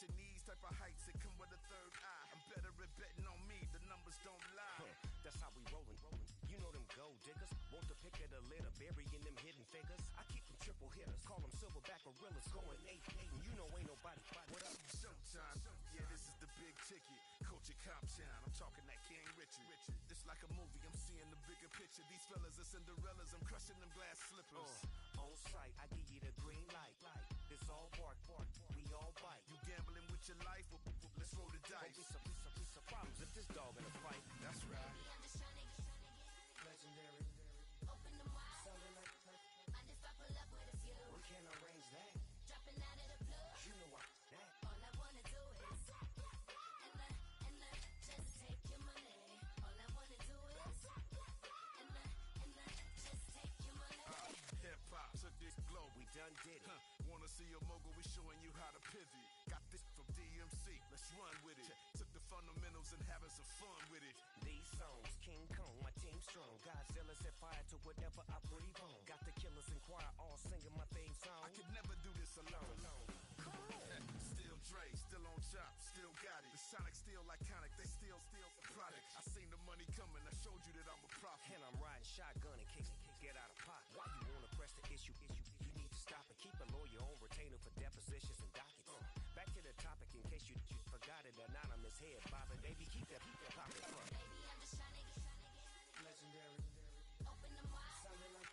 at your knees type of heights that come with a third eye. I'm better at betting on me, the numbers don't lie. That's how we rollin'. You know them gold diggers, want the pick of the litter, burying them hidden figures. I keep them triple hitters, call them silverback gorillas, going 8-8, and you know ain't nobody. What up? Showtime, yeah, this is the big ticket. Culture Comptown, I'm talking that King Richard. It's like a movie, I'm seeing the bigger picture. These fellas are Cinderellas, I'm crushing them glass slippers. On sight, I give you the green light. It's all bark, we all bite. You gambling with your life? Let's roll the dice. Won't be some problems if this dog in a fight. That's right. Baby, I'm just trying to get Legendary. Open them wide. Sounding like Mind if I pull up with a few? we can't arrange that. Dropping out of the blue. You know what? That. All I wanna do is and just take your money. All I wanna do is and just take your money. Hip-hop took this globe. We done did it. Wanna see a mogul? We showing you how to pivot. Got this from DMC. Let's run with it. Took the fundamentals and having some fun with it. These songs, King Kong, my team strong. Godzilla set fire to whatever I breathe on. Got the killers in choir all singing my theme song. I could never do this alone. Still Dre, still on top, still got it. The Sonic still iconic, they still the product. I seen the money coming, I showed you that I'm a prophet. And I'm riding shotgun in case get out of pocket. Why you wanna press the issue? You need to stop and keep a lawyer on retainer for depositions and dockets. Back to the topic in case you forgot it. Anonymous head bobbing, baby, keep that pocket front. Baby, I'm just trying to get Legendary. open them wide. Sounding like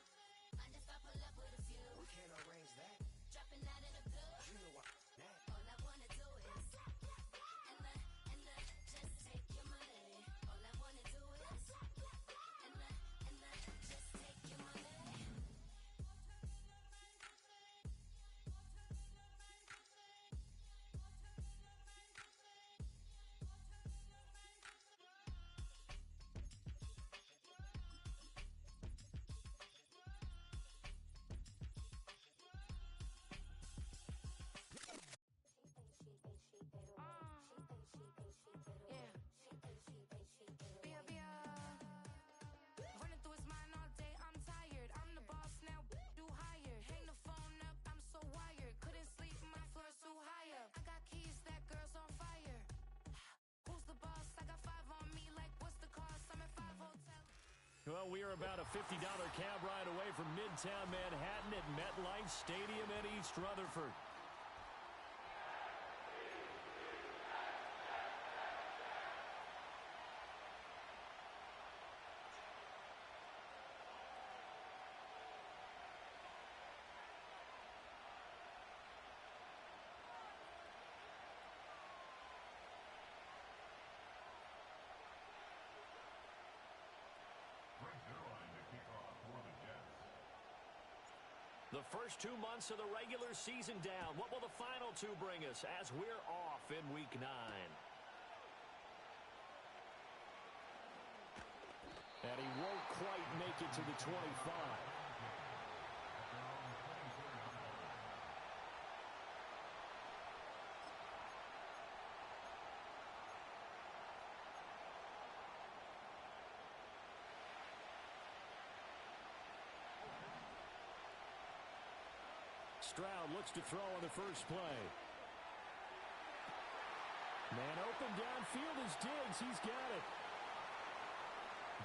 Mind if I pull up with a few? we can't arrange that. Dropping out of the blue. You know what? That. All I wanna do is and just take your money. All I wanna do is and just take your money. Running through his mind all day, I'm tired. I'm the boss now, do higher. Hang the phone up, I'm so wired. Couldn't sleep, my floor's too high up. I got keys, that girl's on fire. Who's the boss? I got 5 on me, like what's the cost? I'm at 5 hotel. Well, we are about a $50 cab ride away from Midtown Manhattan at MetLife Stadium in East Rutherford. The first 2 months of the regular season down. What will the final 2 bring us as we're off in Week 9? And he won't quite make it to the 25. Stroud looks to throw on the first play. Man open downfield is Diggs. He's got it.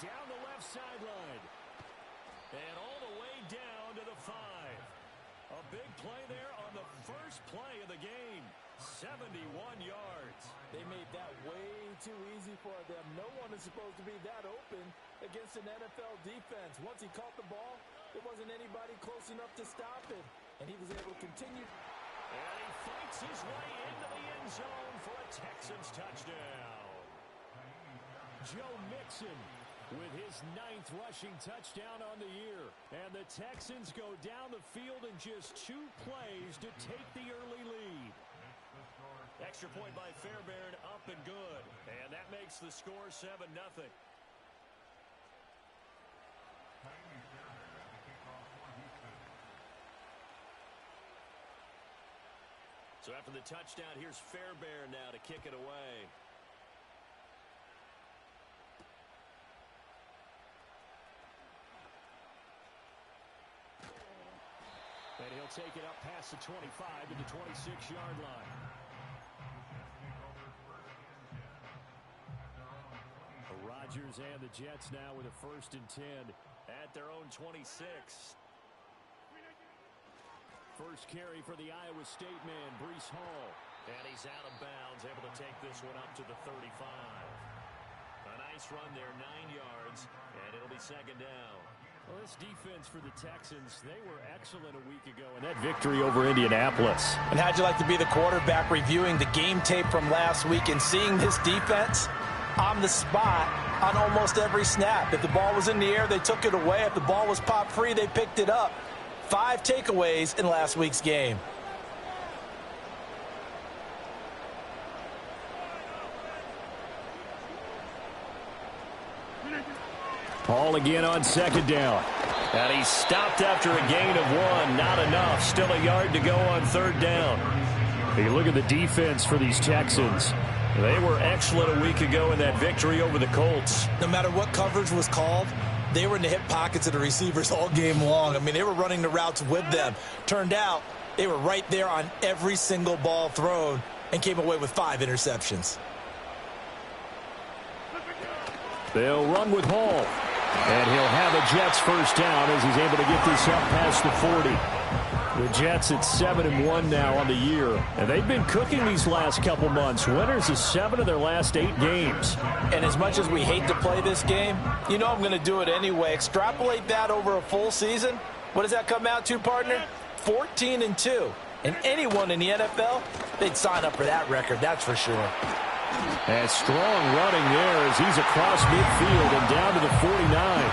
Down the left sideline. And all the way down to the 5. A big play there on the first play of the game. 71 yards. They made that way too easy for them. No one is supposed to be that open against an NFL defense. Once he caught the ball, there wasn't anybody close enough to stop it. And he was able to continue. And he fights his way into the end zone for a Texans touchdown. Joe Mixon with his 9th rushing touchdown on the year. And the Texans go down the field in just 2 plays to take the early lead. Extra point by Fairbairn, up and good. And that makes the score 7-0. So after the touchdown, here's Fairbairn now to kick it away. And he'll take it up past the 25 to the 26-yard line. Chargers and the Jets now with a 1st and 10 at their own 26. First carry for the Iowa State man, Breece Hall. And he's out of bounds, able to take this one up to the 35. A nice run there, 9 yards, and it'll be 2nd down. Well, this defense for the Texans, they were excellent a week ago in that victory over Indianapolis. And how'd you like to be the quarterback reviewing the game tape from last week and seeing this defense on the spot on almost every snap? If the ball was in the air, they took it away. If the ball was popped free, they picked it up. 5 takeaways in last week's game. Hall again on 2nd down. And he's stopped after a gain of 1. Not enough. Still a yard to go on 3rd down. Hey, look at the defense for these Texans. They were excellent a week ago in that victory over the Colts. No matter what coverage was called, they were in the hip pockets of the receivers all game long. I mean, they were running the routes with them. Turned out they were right there on every single ball thrown and came away with 5 interceptions. They'll run with Hall. And he'll have a Jets 1st down as he's able to get this up past the 40. The Jets at 7-1 now on the year. And they've been cooking these last couple months. Winners of 7 of their last 8 games. And as much as we hate to play this game, you know I'm going to do it anyway. Extrapolate that over a full season. What does that come out to, partner? 14-2. And anyone in the NFL, they'd sign up for that record, that's for sure. And strong running there as he's across midfield and down to the 49.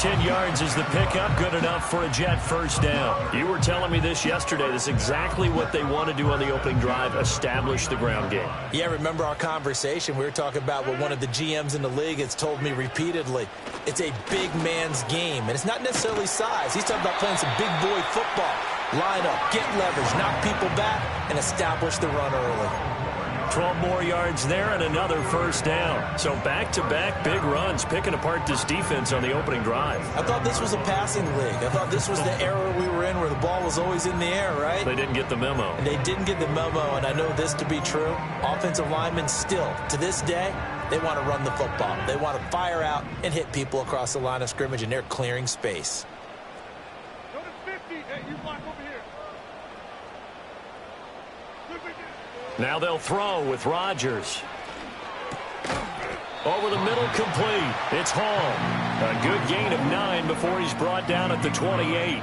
10 yards is the pickup, good enough for a Jet 1st down. You were telling me this yesterday. This is exactly what they want to do on the opening drive, establish the ground game. Yeah, remember our conversation? We were talking about what one of the GMs in the league has told me repeatedly. It's a big man's game, and it's not necessarily size. He's talking about playing some big boy football. Line up, get leverage, knock people back, and establish the run early. 12 more yards there and another 1st down. So back-to-back big runs, picking apart this defense on the opening drive. I thought this was a passing league. I thought this was the era we were in where the ball was always in the air, right? They didn't get the memo. And they didn't get the memo, and I know this to be true. Offensive linemen still, to this day, they want to run the football. They want to fire out and hit people across the line of scrimmage, and they're clearing space. Go to 50. Hey, you block over here. Now they'll throw with Rodgers. Over the middle, complete. It's Hall. A good gain of 9 before he's brought down at the 28.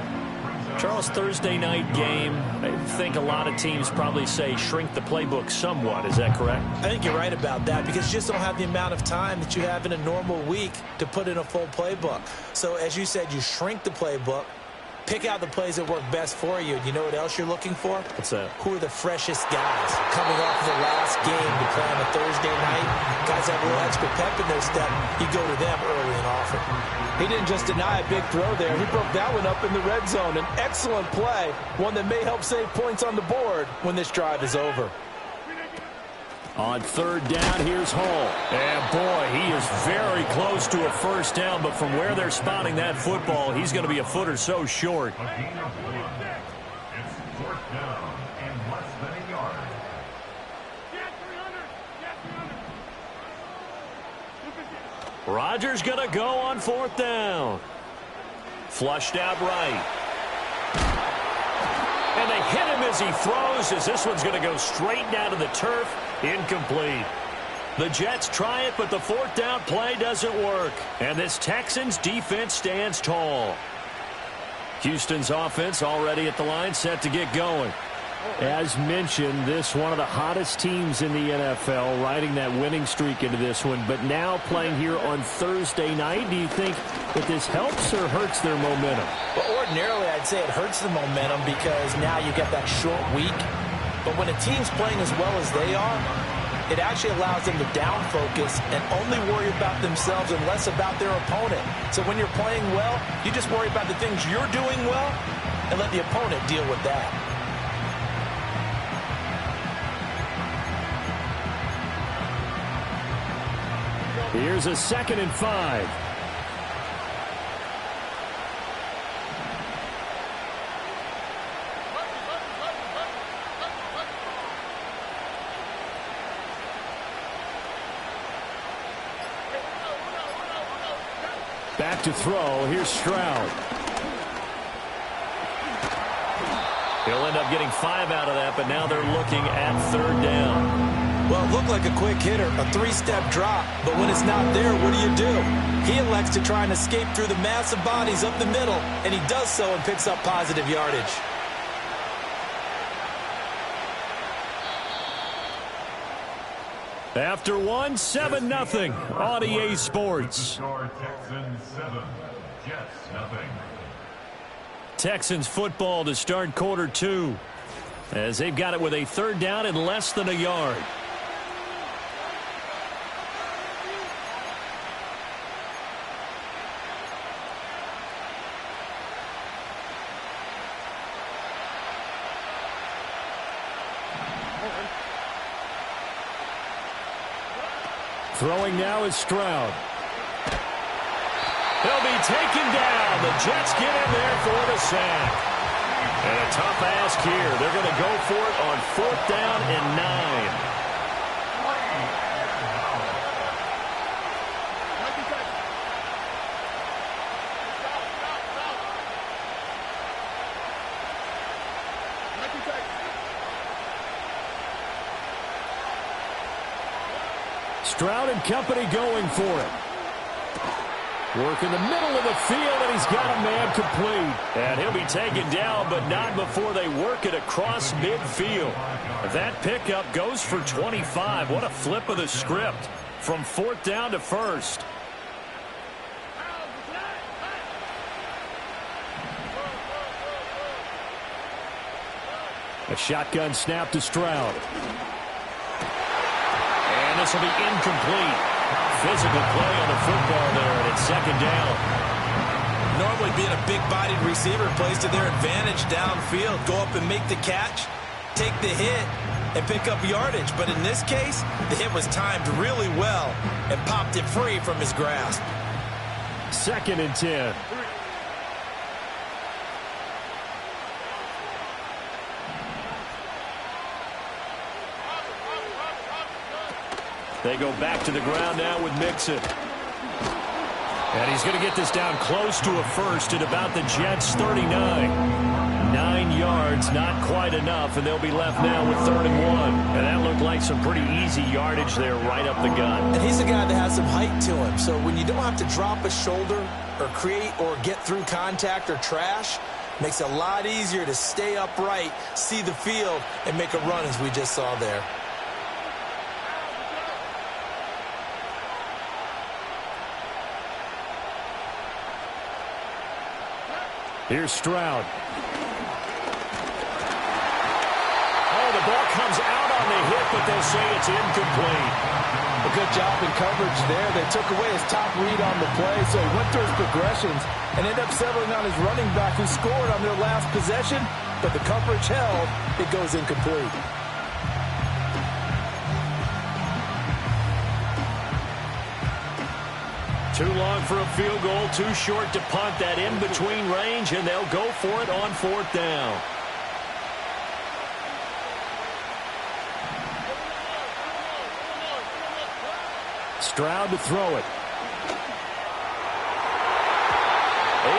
Charles, Thursday night game, I think a lot of teams probably say shrink the playbook somewhat. Is that correct? I think you're right about that because you just don't have the amount of time that you have in a normal week to put in a full playbook. So as you said, you shrink the playbook. Pick out the plays that work best for you. You know what else you're looking for? What's that? Who are the freshest guys coming off the last game to play on a Thursday night? Guys have a little extra pep in their step. You go to them early and often. He didn't just deny a big throw there. He broke that one up in the red zone. An excellent play, one that may help save points on the board when this drive is over. On 3rd down, here's Hall. And boy, he is very close to a 1st down, but from where they're spotting that football, he's going to be a foot or so short. It's 4th down and less than a yard. Rodgers going to go on 4th down. Flushed out right. And they hit him as he throws, as this one's going to go straight down to the turf. Incomplete. The Jets try it, but the 4th down play doesn't work. And this Texans defense stands tall. Houston's offense already at the line, set to get going. As mentioned, this one of the hottest teams in the NFL, riding that winning streak into this one, but now playing here on Thursday night. Do you think that this helps or hurts their momentum? Well, ordinarily, I'd say it hurts the momentum because now you get that short week. But when a team's playing as well as they are, it actually allows them to down focus and only worry about themselves and less about their opponent. So when you're playing well, you just worry about the things you're doing well and let the opponent deal with that. Here's a 2nd and 5. Back to throw. Here's Stroud. He'll end up getting 5 out of that, but now they're looking at 3rd down. Well, it looked like a quick hitter, a 3-step drop, but when it's not there, what do? He elects to try and escape through the massive bodies up the middle, and he does so and picks up positive yardage. After 1, 7-0 on EA Sports. Texans 7, Jets nothing. Texans football to start quarter 2, as they've got it with a 3rd down and less than a yard. Throwing now is Stroud. He'll be taken down. The Jets get in there for the sack. And a tough ask here. They're going to go for it on 4th down and 9. Stroud and company going for it. Work in the middle of the field, and he's got a man complete. And he'll be taken down, but not before they work it across midfield. That pickup goes for 25. What a flip of the script from 4th down to 1st. A shotgun snap to Stroud. And this will be incomplete. Physical play on the football there, and it's 2nd down. Normally being a big-bodied receiver plays to their advantage downfield. Go up and make the catch, take the hit, and pick up yardage. But in this case, the hit was timed really well and popped it free from his grasp. 2nd and 10. They go back to the ground now with Mixon. And he's going to get this down close to a 1st at about the Jets' 39. 9 yards, not quite enough, and they'll be left now with 3rd and 1. And that looked like some pretty easy yardage there right up the gut. And he's a guy that has some height to him, so when you don't have to drop a shoulder or create or get through contact or trash, makes it a lot easier to stay upright, see the field, and make a run as we just saw there. Here's Stroud. Oh, the ball comes out on the hit, but they'll say it's incomplete. A good job in coverage there. They took away his top read on the play, so he went through his progressions and ended up settling on his running back who scored on their last possession, but the coverage held. It goes incomplete. Too long for a field goal, too short to punt. That in-between range, and they'll go for it on 4th down. Stroud to throw it.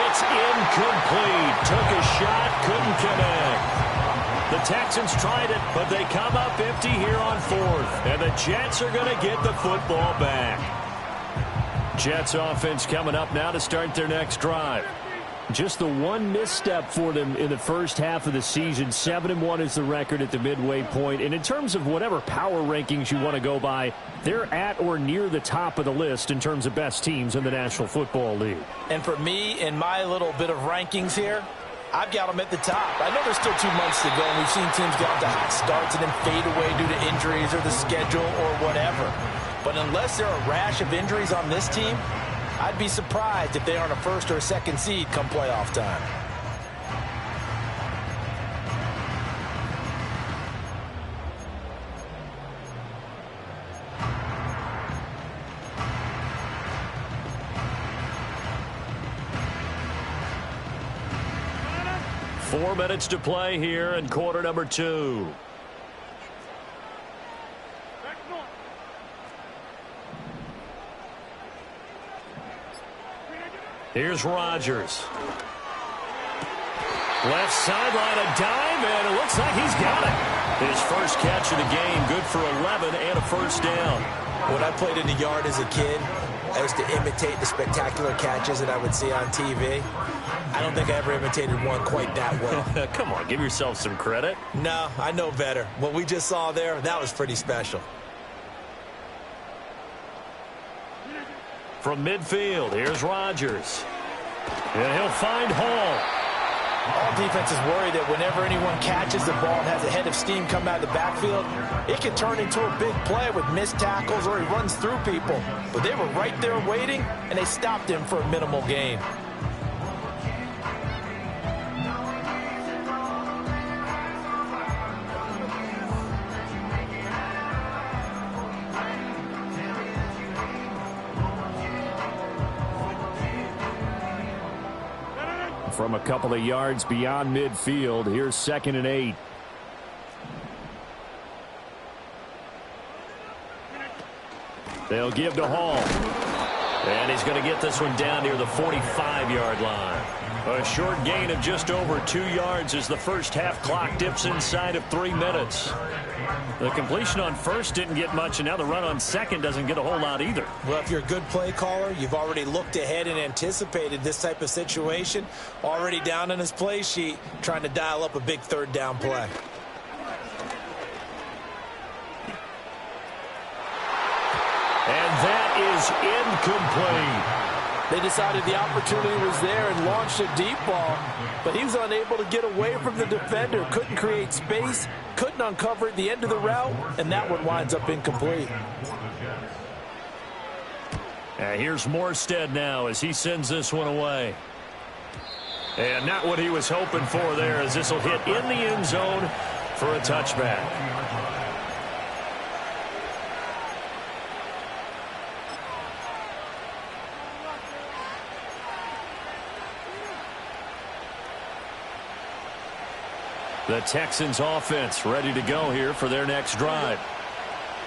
It's incomplete. Took a shot, couldn't connect. The Texans tried it, but they come up empty here on 4th. And the Jets are going to get the football back. Jets offense coming up now to start their next drive. Just the one misstep for them in the first half of the season. 7-1 is the record at the midway point. And in terms of whatever power rankings you want to go by, they're at or near the top of the list in terms of best teams in the National Football League. And for me, in my little bit of rankings here, I've got them at the top. I know there's still 2 months to go, and we've seen teams get off to hot starts and then fade away due to injuries or the schedule or whatever. But unless there are a rash of injuries on this team, I'd be surprised if they aren't a 1st or a 2nd seed come playoff time. Four minutes to play here in quarter number 2. Here's Rodgers. Left sideline, a dive, and it looks like he's got it. His first catch of the game, good for 11 and a first down. When I played in the yard as a kid, I used to imitate the spectacular catches that I would see on TV. I don't think I ever imitated one quite that well. Come on, give yourself some credit. No, I know better. What we just saw there, that was pretty special. From midfield, here's Rodgers. And he'll find Hall. All defense is worried that whenever anyone catches the ball and has a head of steam come out of the backfield, it can turn into a big play with missed tackles or he runs through people. But they were right there waiting, and they stopped him for a minimal gain. From a couple of yards beyond midfield, here's 2nd and 8. They'll give to Hall. And he's going to get this one down near the 45-yard line. A short gain of just over 2 yards as the first half clock dips inside of 3 minutes. The completion on first didn't get much, and now the run on second doesn't get a whole lot either. Well, if you're a good play caller, you've already looked ahead and anticipated this type of situation. Already down on his play sheet, trying to dial up a big third down play. And that is incomplete. They decided the opportunity was there and launched a deep ball, but he was unable to get away from the defender, couldn't create space, couldn't uncover at the end of the route, and that one winds up incomplete. Here's Morstead now as he sends this one away. And not what he was hoping for there, as this will hit in the end zone for a touchback. The Texans offense ready to go here for their next drive.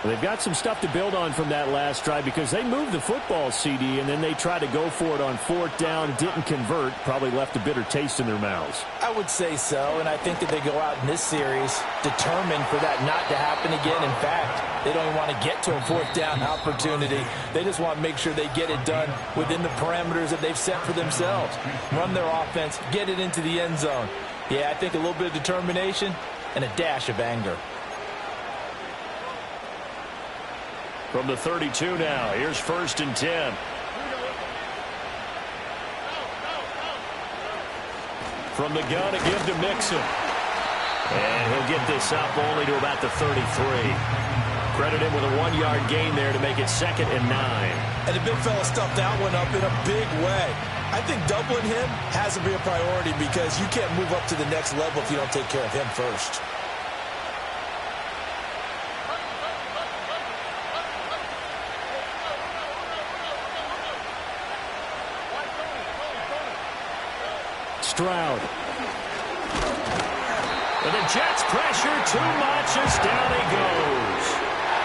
Well, they've got some stuff to build on from that last drive because they moved the football, CD, and then they tried to go for it on 4th down, didn't convert, probably left a bitter taste in their mouths. I would say so, and I think that they go out in this series determined for that not to happen again. In fact, they don't even want to get to a 4th down opportunity. They just want to make sure they get it done within the parameters that they've set for themselves. Run their offense, get it into the end zone. Yeah, I think a little bit of determination and a dash of anger. From the 32 now, here's 1st and 10. From the gun, a give to Mixon. And he'll get this up only to about the 33. Credit him with a 1-yard gain there to make it 2nd and 9. And the big fella stuffed that one up in a big way. I think doubling him has to be a priority because you can't move up to the next level if you don't take care of him first. Stroud. And the Jets pressure too much as down he goes.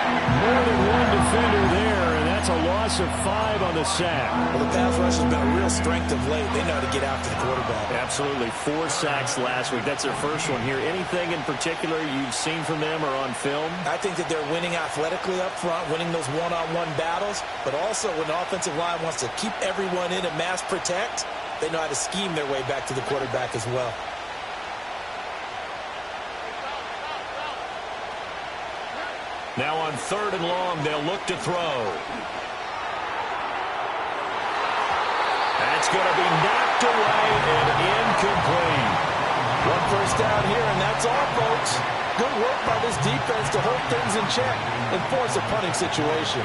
More than one defender there, and that's a loss of 5 on the sack. Well, the pass rush has been a real strength of late. They know how to get after the quarterback. Absolutely. 4 sacks last week. That's their first one here. Anything in particular you've seen from them or on film? I think that they're winning athletically up front, winning those one-on-one battles, but also when the offensive line wants to keep everyone in and mass protect, they know how to scheme their way back to the quarterback as well. Now on 3rd and long, they'll look to throw. That's going to be knocked away and incomplete. 1 first down here, and that's all, folks. Good work by this defense to hold things in check and force a punting situation.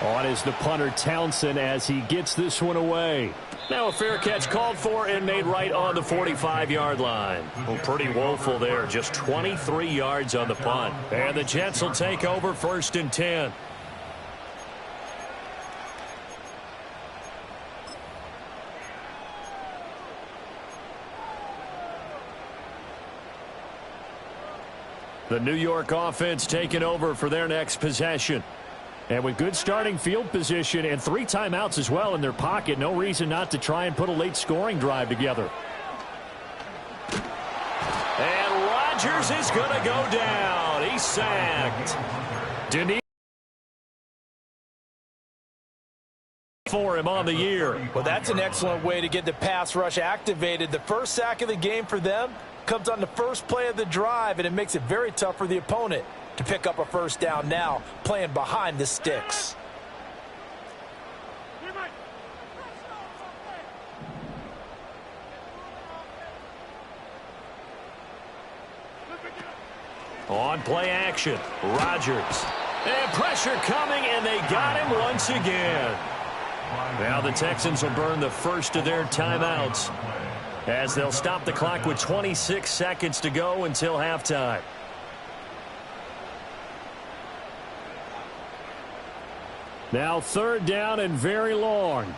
On is the punter, Townsend, as he gets this one away. Now a fair catch called for and made right on the 45-yard line. Well, pretty woeful there, just 23 yards on the punt. And the Jets will take over 1st and 10. The New York offense taking over for their next possession. And with good starting field position and 3 timeouts as well in their pocket, no reason not to try and put a late scoring drive together. And Rodgers is going to go down. He's sacked. Denise for him on the year. Well, that's an excellent way to get the pass rush activated. The first sack of the game for them comes on the first play of the drive, and it makes it very tough for the opponent to pick up a first down now, playing behind the sticks. On play action, Rodgers. And pressure coming, and they got him once again. Now the Texans will burn the first of their timeouts as they'll stop the clock with 26 seconds to go until halftime. Now 3rd down and very long.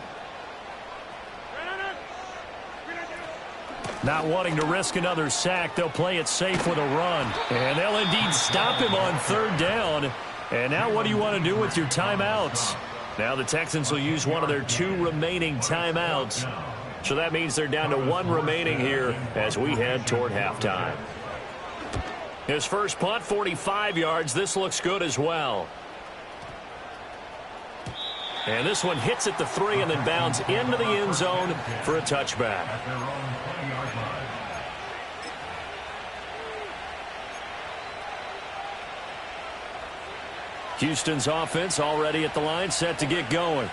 Not wanting to risk another sack, they'll play it safe with a run. And they'll indeed stop him on 3rd down. And now what do you want to do with your timeouts? Now the Texans will use one of their 2 remaining timeouts. So that means they're down to 1 remaining here as we head toward halftime. His first punt, 45 yards. This looks good as well. And this one hits at the 3 and then bounds into the end zone for a touchback. Houston's offense already at the line, set to get going.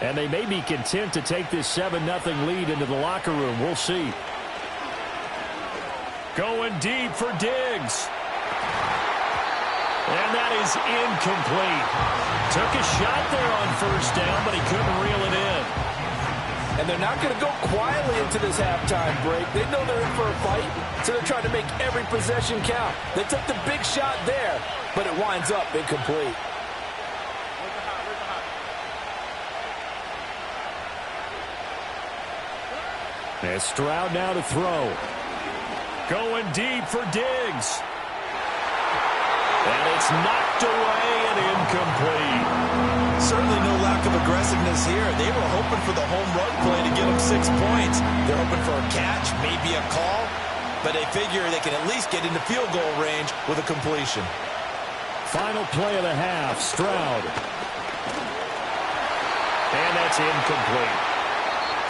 And they may be content to take this 7-0 lead into the locker room. We'll see. Going deep for Diggs. And that is incomplete. Took a shot there on 1st down, but he couldn't reel it in. And they're not going to go quietly into this halftime break. They know they're in for a fight, so they're trying to make every possession count. They took the big shot there, but it winds up incomplete. And Stroud now to throw. Going deep for Diggs. And it's knocked away and incomplete. Certainly no lack of aggressiveness here. They were hoping for the home run play to get them 6 points. They're hoping for a catch, maybe a call, but they figure they can at least get into field goal range with a completion. Final play of the half, Stroud. And that's incomplete.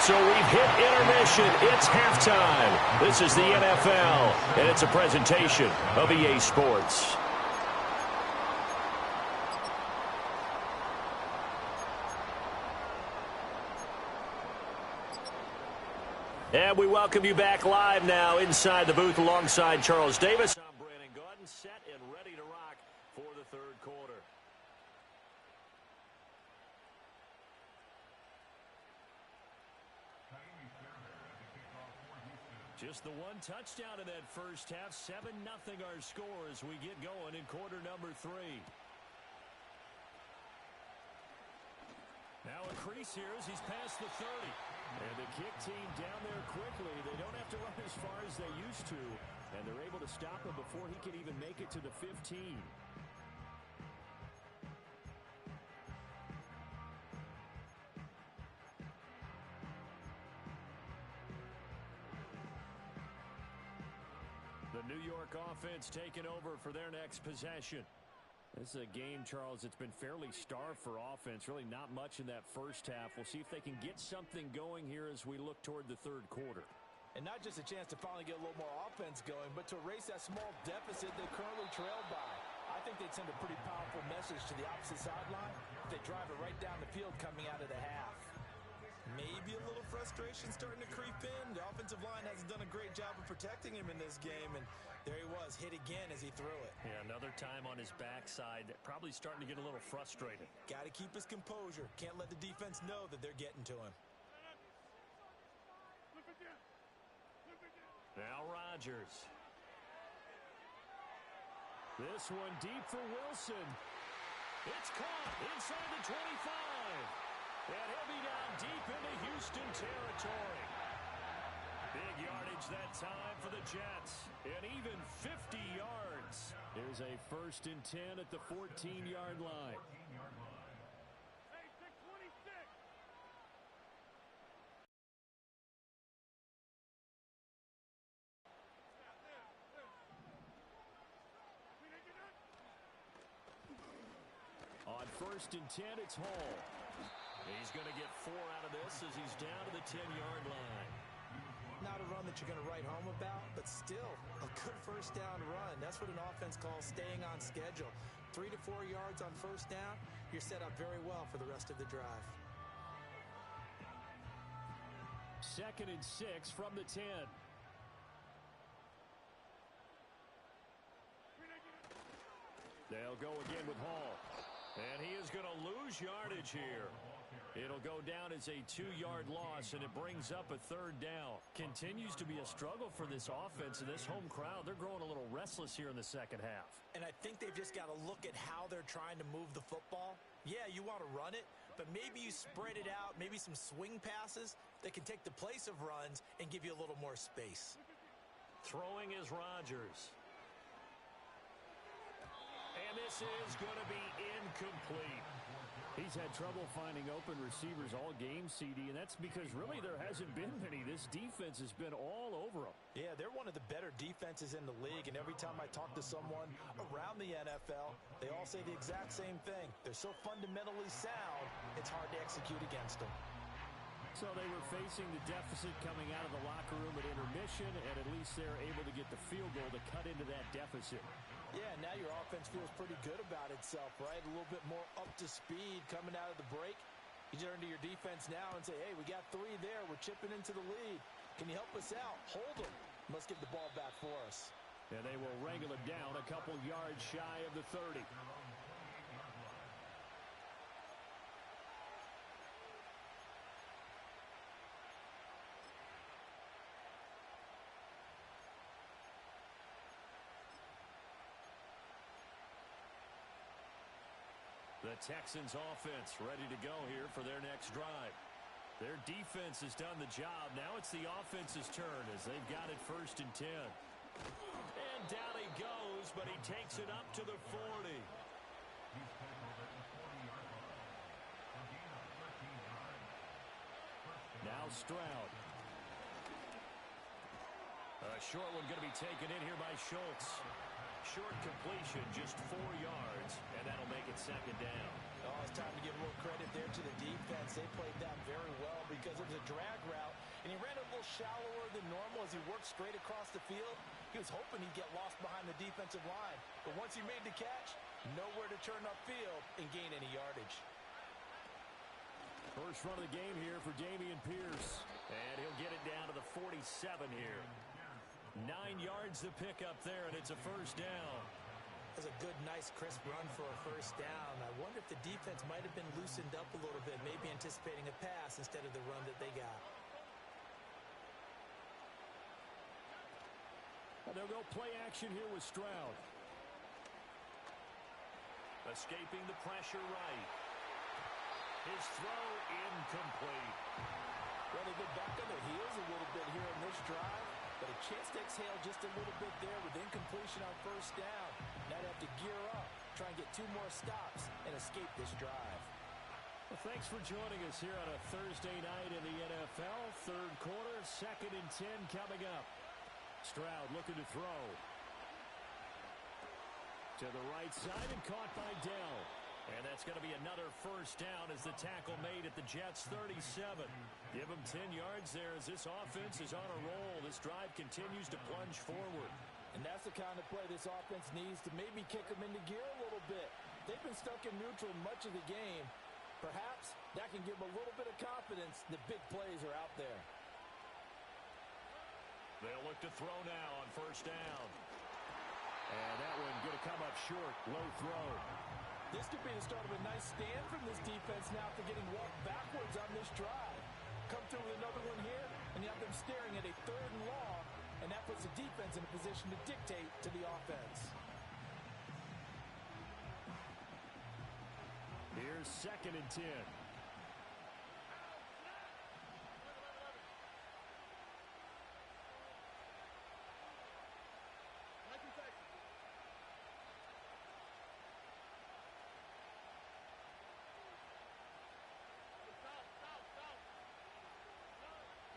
So we've hit intermission. It's halftime. This is the NFL, and it's a presentation of EA Sports. And we welcome you back live now inside the booth alongside Charles Davis. I'm Brandon Gaudin, set and ready to rock for the 3rd quarter. Just the 1 touchdown in that first half. 7-0 our score as we get going in quarter number 3. Now a crease here as he's past the 30. And the kick team down there quickly. They don't have to run as far as they used to. And they're able to stop him before he can even make it to the 15. The New York offense taking over for their next possession. This is a game, Charles, it's been fairly starved for offense. Really not much in that first half. We'll see if they can get something going here as we look toward the 3rd quarter. And not just a chance to finally get a little more offense going, but to erase that small deficit they currently trailed by. I think they'd send a pretty powerful message to the opposite sideline if they drive it right down the field coming out of the half. Maybe a little frustration starting to creep in. The offensive line hasn't done a great job of protecting him in this game, and there he was, hit again as he threw it. Yeah, another time on his backside, probably starting to get a little frustrated. Got to keep his composure. Can't let the defense know that they're getting to him. Now Rodgers. This one deep for Wilson. It's caught inside the 25. And he'll be down deep into Houston territory. Big yardage that time for the Jets. And even 50 yards. Here's a 1st and 10 at the 14-yard line. On 1st and 10, it's Hall. He's going to get 4 out of this as he's down to the 10-yard line. Not a run that you're going to write home about, but still a good first down run. That's what an offense calls staying on schedule. 3 to 4 yards on first down, you're set up very well for the rest of the drive. 2nd and 6 from the 10. They'll go again with Hall. And he is going to lose yardage here. It'll go down as a 2-yard loss, and it brings up a 3rd down. Continues to be a struggle for this offense and this home crowd. They're growing a little restless here in the second half. And I think they've just got to look at how they're trying to move the football. Yeah, you want to run it, but maybe you spread it out, maybe some swing passes that can take the place of runs and give you a little more space. Throwing is Rodgers. And this is going to be incomplete. He's had trouble finding open receivers all game, CD, and that's because really there hasn't been many. This defense has been all over them. Yeah, they're one of the better defenses in the league, and every time I talk to someone around the NFL, they all say the exact same thing. They're so fundamentally sound, it's hard to execute against them. So they were facing the deficit coming out of the locker room at intermission, and at least they're able to get the field goal to cut into that deficit. Yeah, now your offense feels pretty good about itself, right? A little bit more up to speed coming out of the break. You turn to your defense now and say, hey, we got 3 there. We're chipping into the lead. Can you help us out? Hold them. Let's get the ball back for us. And they will wrangle it down a couple yards shy of the 30. The Texans offense ready to go here for their next drive. Their defense has done the job. Now it's the offense's turn as they've got it 1st and 10. And down he goes, but he takes it up to the 40. Now Stroud. A short one going to be taken in here by Schultz. Short completion, just 4 yards, and that'll make it 2nd down. Oh, it's time to give a little credit there to the defense. They played that very well because it was a drag route, and he ran a little shallower than normal as he worked straight across the field. He was hoping he'd get lost behind the defensive line, but once he made the catch, nowhere to turn upfield and gain any yardage. First run of the game here for Dameon Pierce, and he'll get it down to the 47 here. 9 yards to pick up there, and it's a 1st down. That's a good, nice, crisp run for a 1st down. I wonder if the defense might have been loosened up a little bit, maybe anticipating a pass instead of the run that they got. And they'll go play action here with Stroud. Escaping the pressure right. His throw incomplete. Well, they get back on their heels a little bit here in this drive, but a chance to exhale just a little bit there with incompletion on 1st down. Now they have to gear up, try and get 2 more stops, and escape this drive. Well, thanks for joining us here on a Thursday night in the NFL. 3rd quarter, 2nd and 10 coming up. Stroud looking to throw. To the right side and caught by Dell. And that's going to be another 1st down as the tackle made at the Jets' 37. Give them 10 yards there as this offense is on a roll. This drive continues to plunge forward. And that's the kind of play this offense needs to maybe kick them into gear a little bit. They've been stuck in neutral much of the game. Perhaps that can give them a little bit of confidence that big plays are out there. They'll look to throw now on 1st down. And that one going to come up short. Low throw. This could be the start of a nice stand from this defense now after getting walked backwards on this drive. Come through with another one here, and you have them staring at a 3rd and long, and that puts the defense in a position to dictate to the offense. Here's 2nd and 10. And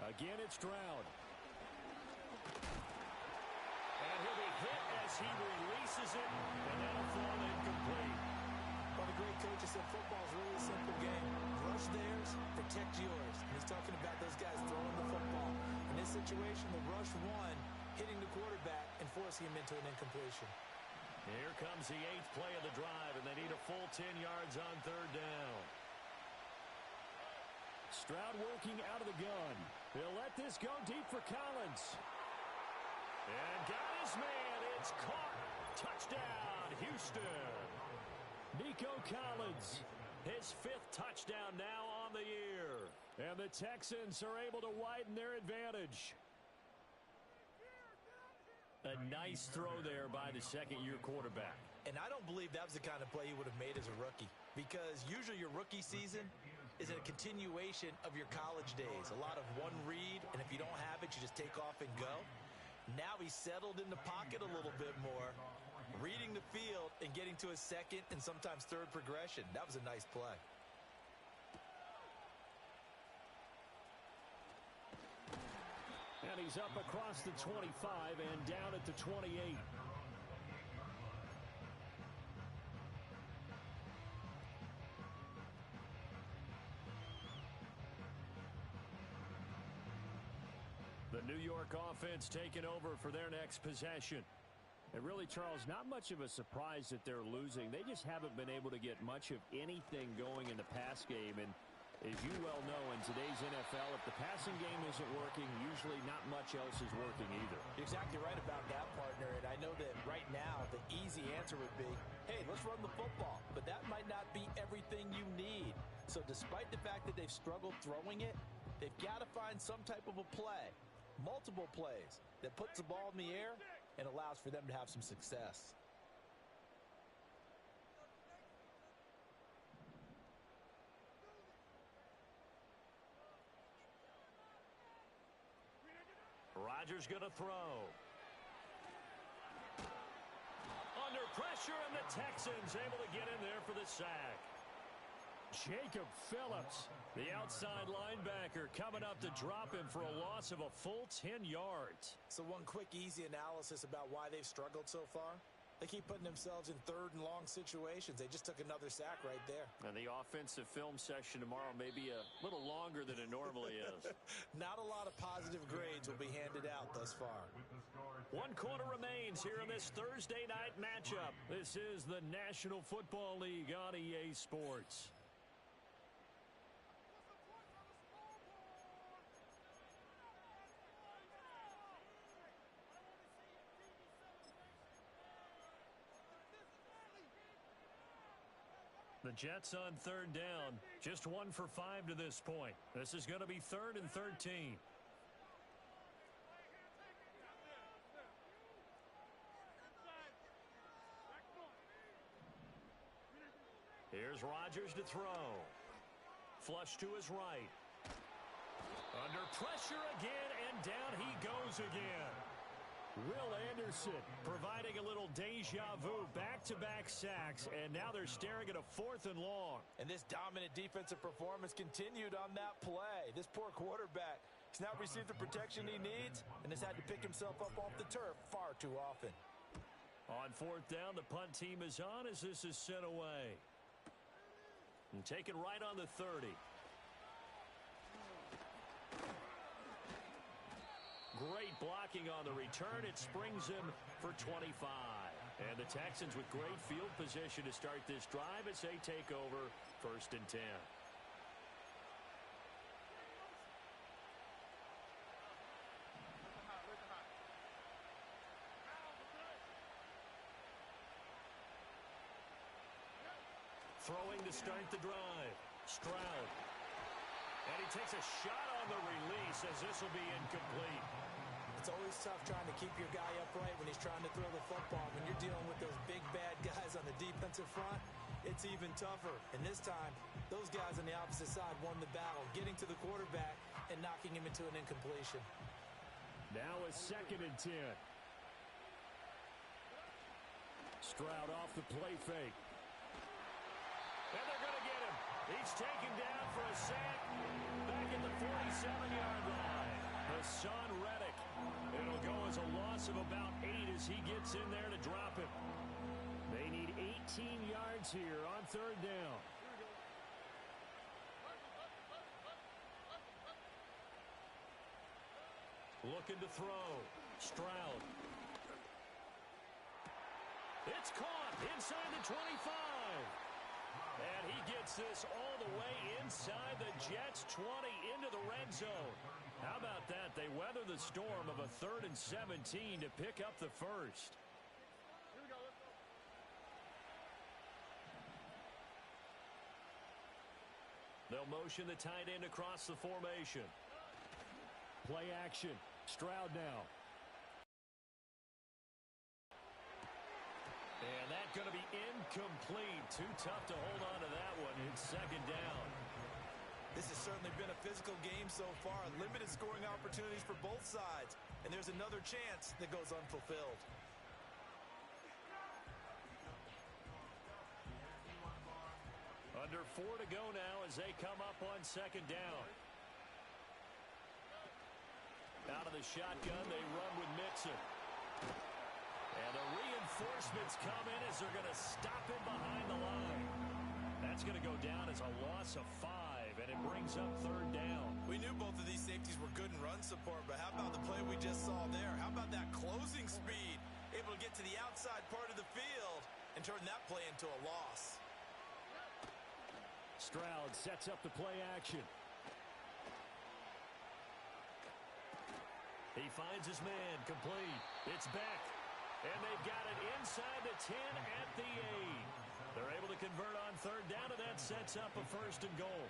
Again, it's Stroud. And he'll be hit as he releases it, and that'll fall incomplete. Well, the great coach said football is really a simple game. Rush theirs, protect yours. And he's talking about those guys throwing the football. In this situation, the rush won, hitting the quarterback and forcing him into an incompletion. Here comes the 8th play of the drive, and they need a full 10 yards on 3rd down. Stroud working out of the gun. He'll let this go deep for Collins. And got his man. It's caught. Touchdown, Houston. Nico Collins, his 5th touchdown now on the year. And the Texans are able to widen their advantage. A nice throw there by the second-year quarterback. And I don't believe that was the kind of play he would have made as a rookie, because usually your rookie season is a continuation of your college days. A lot of one read, and if you don't have it, you just take off and go. Now he's settled in the pocket a little bit more, reading the field and getting to his 2nd and sometimes 3rd progression. That was a nice play. And he's up across the 25 and down at the 28. The New York offense taking over for their next possession. And really, Charles, not much of a surprise that they're losing. They just haven't been able to get much of anything going in the pass game. And as you well know, in today's NFL, if the passing game isn't working, usually not much else is working either. You're exactly right about that, partner. And I know that right now the easy answer would be, hey, let's run the football. But that might not be everything you need. So despite the fact that they've struggled throwing it, they've got to find some type of a play, multiple plays, that puts the ball in the air and allows for them to have some success. Rodgers going to throw. Under pressure, and the Texans able to get in there for the sack. Jacob Phillips, the outside linebacker, coming up to drop him for a loss of a full 10 yards. So one quick, easy analysis about why they've struggled so far. They keep putting themselves in 3rd and long situations. They just took another sack right there. And the offensive film session tomorrow may be a little longer than it normally is. Not a lot of positive grades will be handed out thus far. 1 quarter remains here in this Thursday night matchup. This is the National Football League on EA Sports. The Jets on 3rd down, just 1 for 5 to this point. This is going to be 3rd and 13. Here's Rodgers to throw. Flush to his right. Under pressure again, and down he goes again. Will Anderson providing a little deja vu, back-to-back sacks, and now they're staring at a 4th and long. And this dominant defensive performance continued on that play. This poor quarterback has not received the protection he needs and has had to pick himself up off the turf far too often. On 4th down, the punt team is on as this is sent away. And taken right on the 30. Great blocking on the return. It springs him for 25. And the Texans with great field position to start this drive as they take over 1st and 10. Throwing to start the drive. Stroud. And he takes a shot on the release as this will be incomplete. It's always tough trying to keep your guy upright when he's trying to throw the football. When you're dealing with those big, bad guys on the defensive front, it's even tougher. And this time, those guys on the opposite side won the battle, getting to the quarterback and knocking him into an incompletion. Now a 2nd and 10. Stroud off the play fake. And they're going to get him. He's taken down for a sack back at the 47-yard line. as he gets in there to drop him. They need 18 yards here on third down. Looking to throw. Stroud. It's caught inside the 25. And he gets this all the way inside the Jets' 20 into the red zone. How about that? They weather the storm of a 3rd and 17 to pick up the first. They'll motion the tight end across the formation. Play action. Stroud now. And that's going to be incomplete. Too tough to hold on to that one. It's 2nd down. This has certainly been a physical game so far. Limited scoring opportunities for both sides. And there's another chance that goes unfulfilled. Under 4 to go now as they come up on 2nd down. Out of the shotgun, they run with Mixon. And the reinforcements come in as they're going to stop him behind the line. That's going to go down as a loss of 5, and it brings up 3rd down. We knew both of these safeties were good in run support, but how about the play we just saw there? How about that closing speed? Able to get to the outside part of the field and turn that play into a loss. Stroud sets up the play action. He finds his man, complete. It's Beck. And they've got it inside the 10 at the 8. They're able to convert on 3rd down, and that sets up a 1st and goal.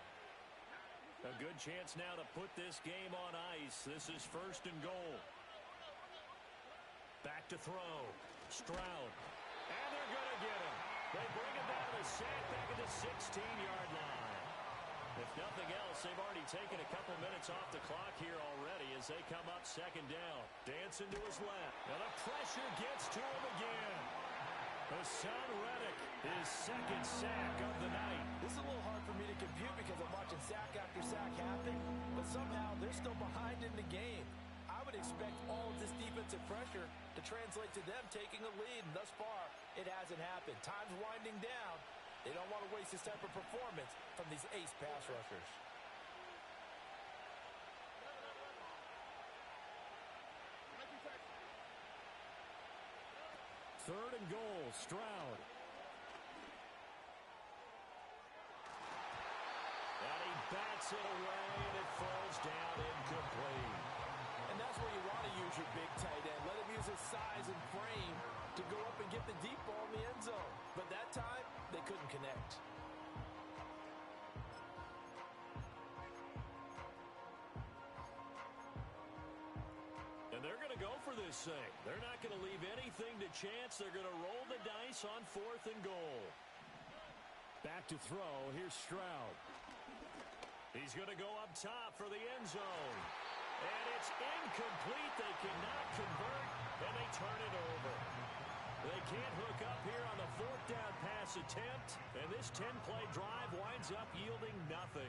A good chance now to put this game on ice. This is 1st and goal. Back to throw. Stroud. And they're going to get him. They bring him down to the sack back at the 16-yard line. If nothing else, they've already taken a couple minutes off the clock here already as they come up 2nd down. Dancing to his left. And the pressure gets to him again. Hassan Reddick, his 2nd sack of the night. This is a little hard for me to compute because I'm watching sack after sack happen, but somehow they're still behind in the game. I would expect all of this defensive pressure to translate to them taking a lead, and thus far, it hasn't happened. Time's winding down. They don't want to waste this type of performance from these ace pass rushers. Third and goal, Stroud. And he bats it away, and it falls down incomplete. And that's where you want to use your big tight end. Let him use his size and frame to go up and get the deep ball in the end zone. But that time, they couldn't connect. And they're going to go for this thing. They're not going to leave anything to chance. They're going to roll the dice on 4th and goal. Back to throw. Here's Stroud. He's going to go up top for the end zone. And it's incomplete. They cannot convert, and they turn it over. They can't hook up here on the 4th down pass attempt, and this 10-play drive winds up yielding nothing.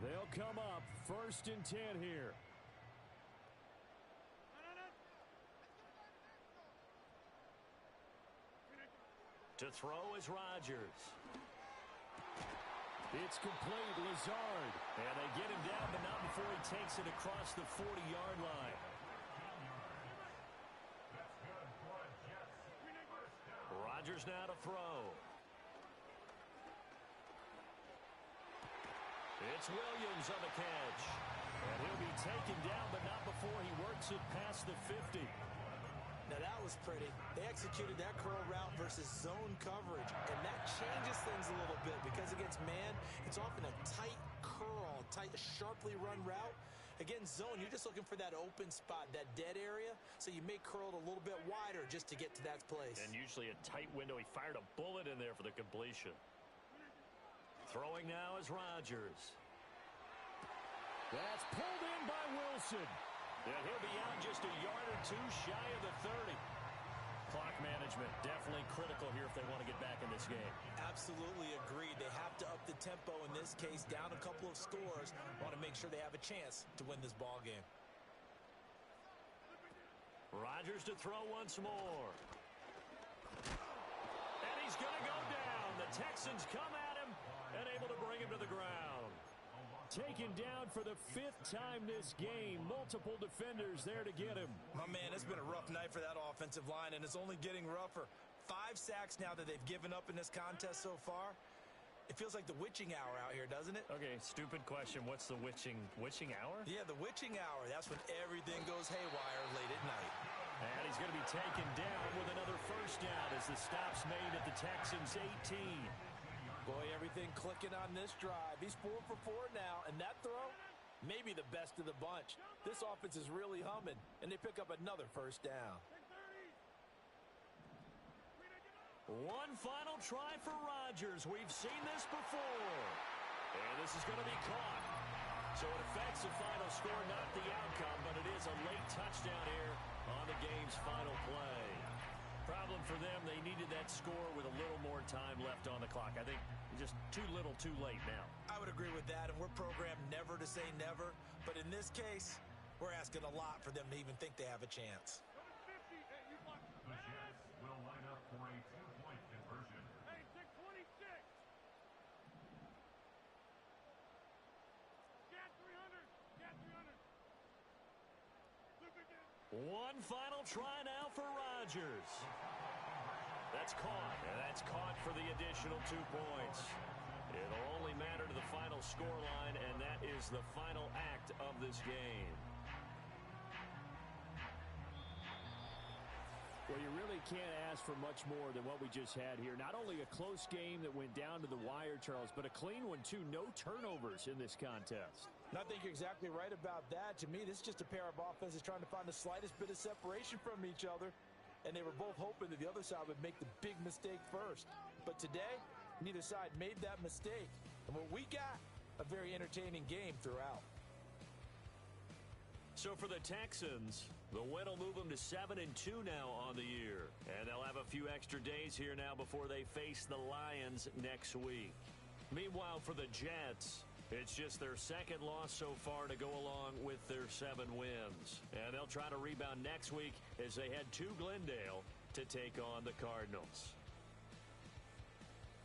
They'll come up 1st and 10 here. To throw is Rodgers. It's complete, Lazard. And they get him down, but not before he takes it across the 40-yard line. Rodgers now to throw. It's Williams on the catch. And he'll be taken down, but not before he works it past the 50. Now that was pretty. They executed that curl route versus zone coverage, and that changes things a little bit because against man, it's often a tight curl, tight, sharply run route. Against zone, you're just looking for that open spot, that dead area, so you may curl it a little bit wider just to get to that place. And usually a tight window. He fired a bullet in there for the completion. Throwing now is Rodgers. That's pulled in by Wilson. And he'll be out just a yard or two shy of the 30. Clock management definitely critical here if they want to get back in this game. Absolutely agreed. They have to up the tempo in this case, down a couple of scores. Want to make sure they have a chance to win this ball game. Rodgers to throw once more. And he's going to go down. The Texans come at him and able to bring him to the ground. Taken down for the 5th time this game. Multiple defenders there to get him. My man, it's been a rough night for that offensive line, and it's only getting rougher. 5 sacks now that they've given up in this contest so far. It feels like the witching hour out here, doesn't it? Okay, stupid question. What's the witching hour? Yeah, the witching hour. That's when everything goes haywire late at night. And he's going to be taken down with another first down as the stop's made at the Texans' 18. Boy, everything clicking on this drive. He's 4 for 4 now, and that throw, maybe the best of the bunch. This offense is really humming, and they pick up another first down. One final try for Rodgers. We've seen this before. And this is going to be caught. So it affects the final score, not the outcome, but it is a late touchdown here on the game's final play. Problem for them, they needed that score with a little more time left on the clock. I think just too little, too late now. I would agree with that, and we're programmed never to say never. But in this case, we're asking a lot for them to even think they have a chance. The Jets will line up for a 2-point conversion. Hey, 626. Cat 300. Cat 300. One final try now for Rodgers. That's caught, and that's caught for the additional 2 points. It'll only matter to the final scoreline, and that is the final act of this game. Well, you really can't ask for much more than what we just had here. Not only a close game that went down to the wire, Charles, but a clean one, too. No turnovers in this contest. And I think you're exactly right about that. To me, this is just a pair of offenses trying to find the slightest bit of separation from each other. And they were both hoping that the other side would make the big mistake first. But today, neither side made that mistake. And what we got, a very entertaining game throughout. So for the Texans, the win will move them to 7-2 now on the year. And they'll have a few extra days here now before they face the Lions next week. Meanwhile, for the Jets, it's just their second loss so far to go along with their 7 wins. And they'll try to rebound next week as they head to Glendale to take on the Cardinals.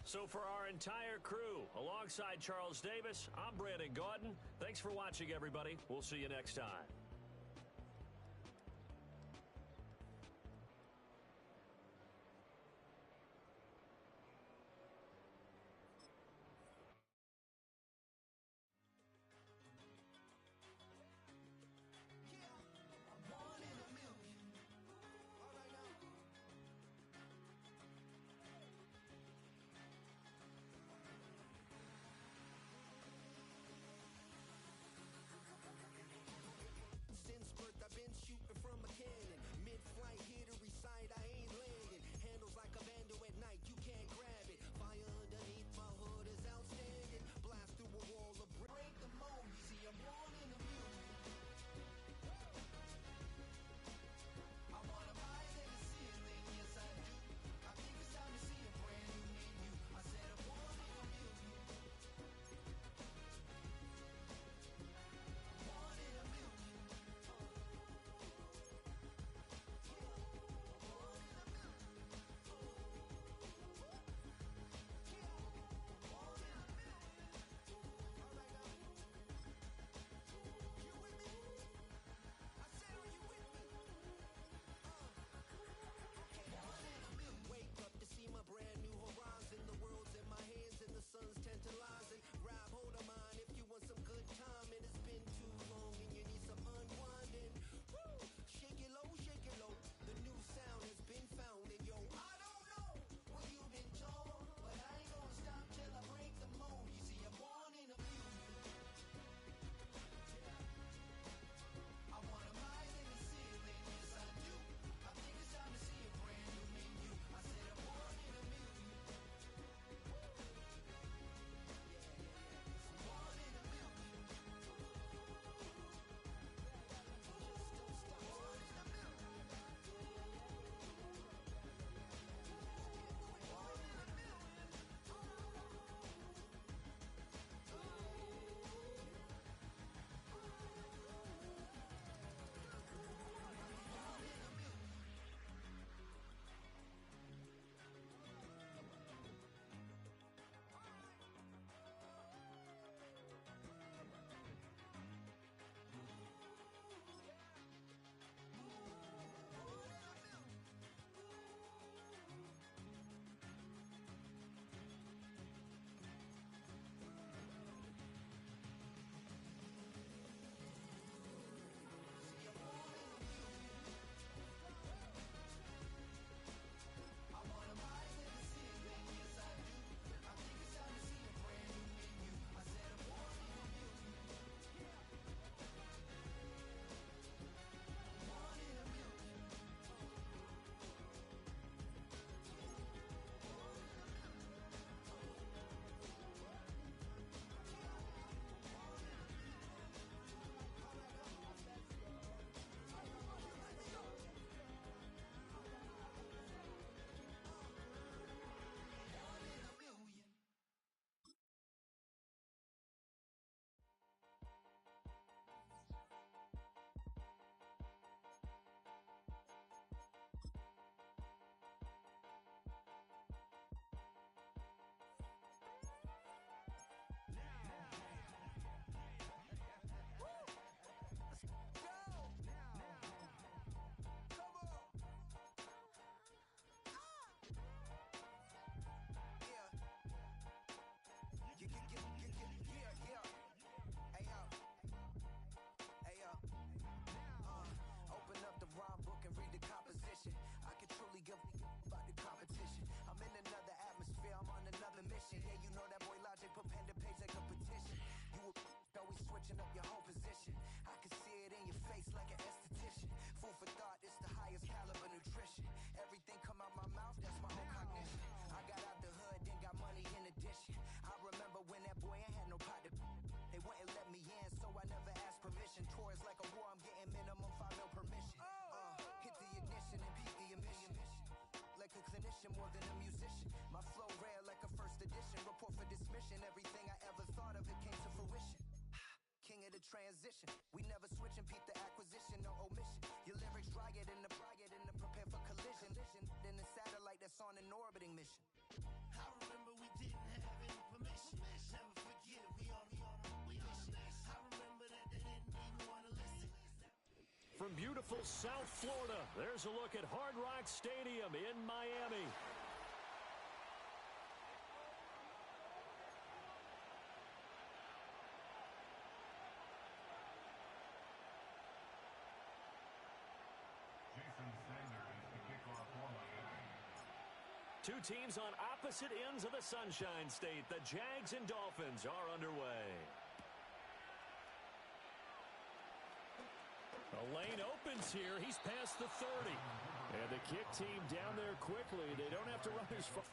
So for our entire crew, alongside Charles Davis, I'm Brandon Gaudin. Thanks for watching, everybody. We'll see you next time. Yeah, you know that boy Logic put pen to page like a petition. You were always switching up your whole position. I can see it in your face like an esthetician. Food for thought, it's the highest caliber nutrition. Everything come out my mouth, that's my own cognition. I got out the hood, then got money in addition. I remember when that boy ain't had no pot to. They wouldn't let me in, so I never asked permission. Tours like a war, I'm getting minimum 5 mil permission. Hit the ignition and beat the emission. Like a clinician more than a musician. My flow rare like a first edition. Report for dismission. Everything I ever thought of, it came to fruition. King of the transition. We never switch and peep the acquisition, no omission. Your lyrics dry it in the prepare for collision. Then the satellite that's on an orbiting mission. I remember we didn't have any permission. Never forget, we on mission. I remember that they didn't even want to listen. From beautiful South Florida, there's a look at Hard Rock Stadium in Miami. Jason Sanders, the kickoff for Miami. Two teams on opposite ends of the Sunshine State. The Jags and Dolphins are underway. A lane opens here. He's past the 30. And the kick team down there quickly. They don't have to run as far.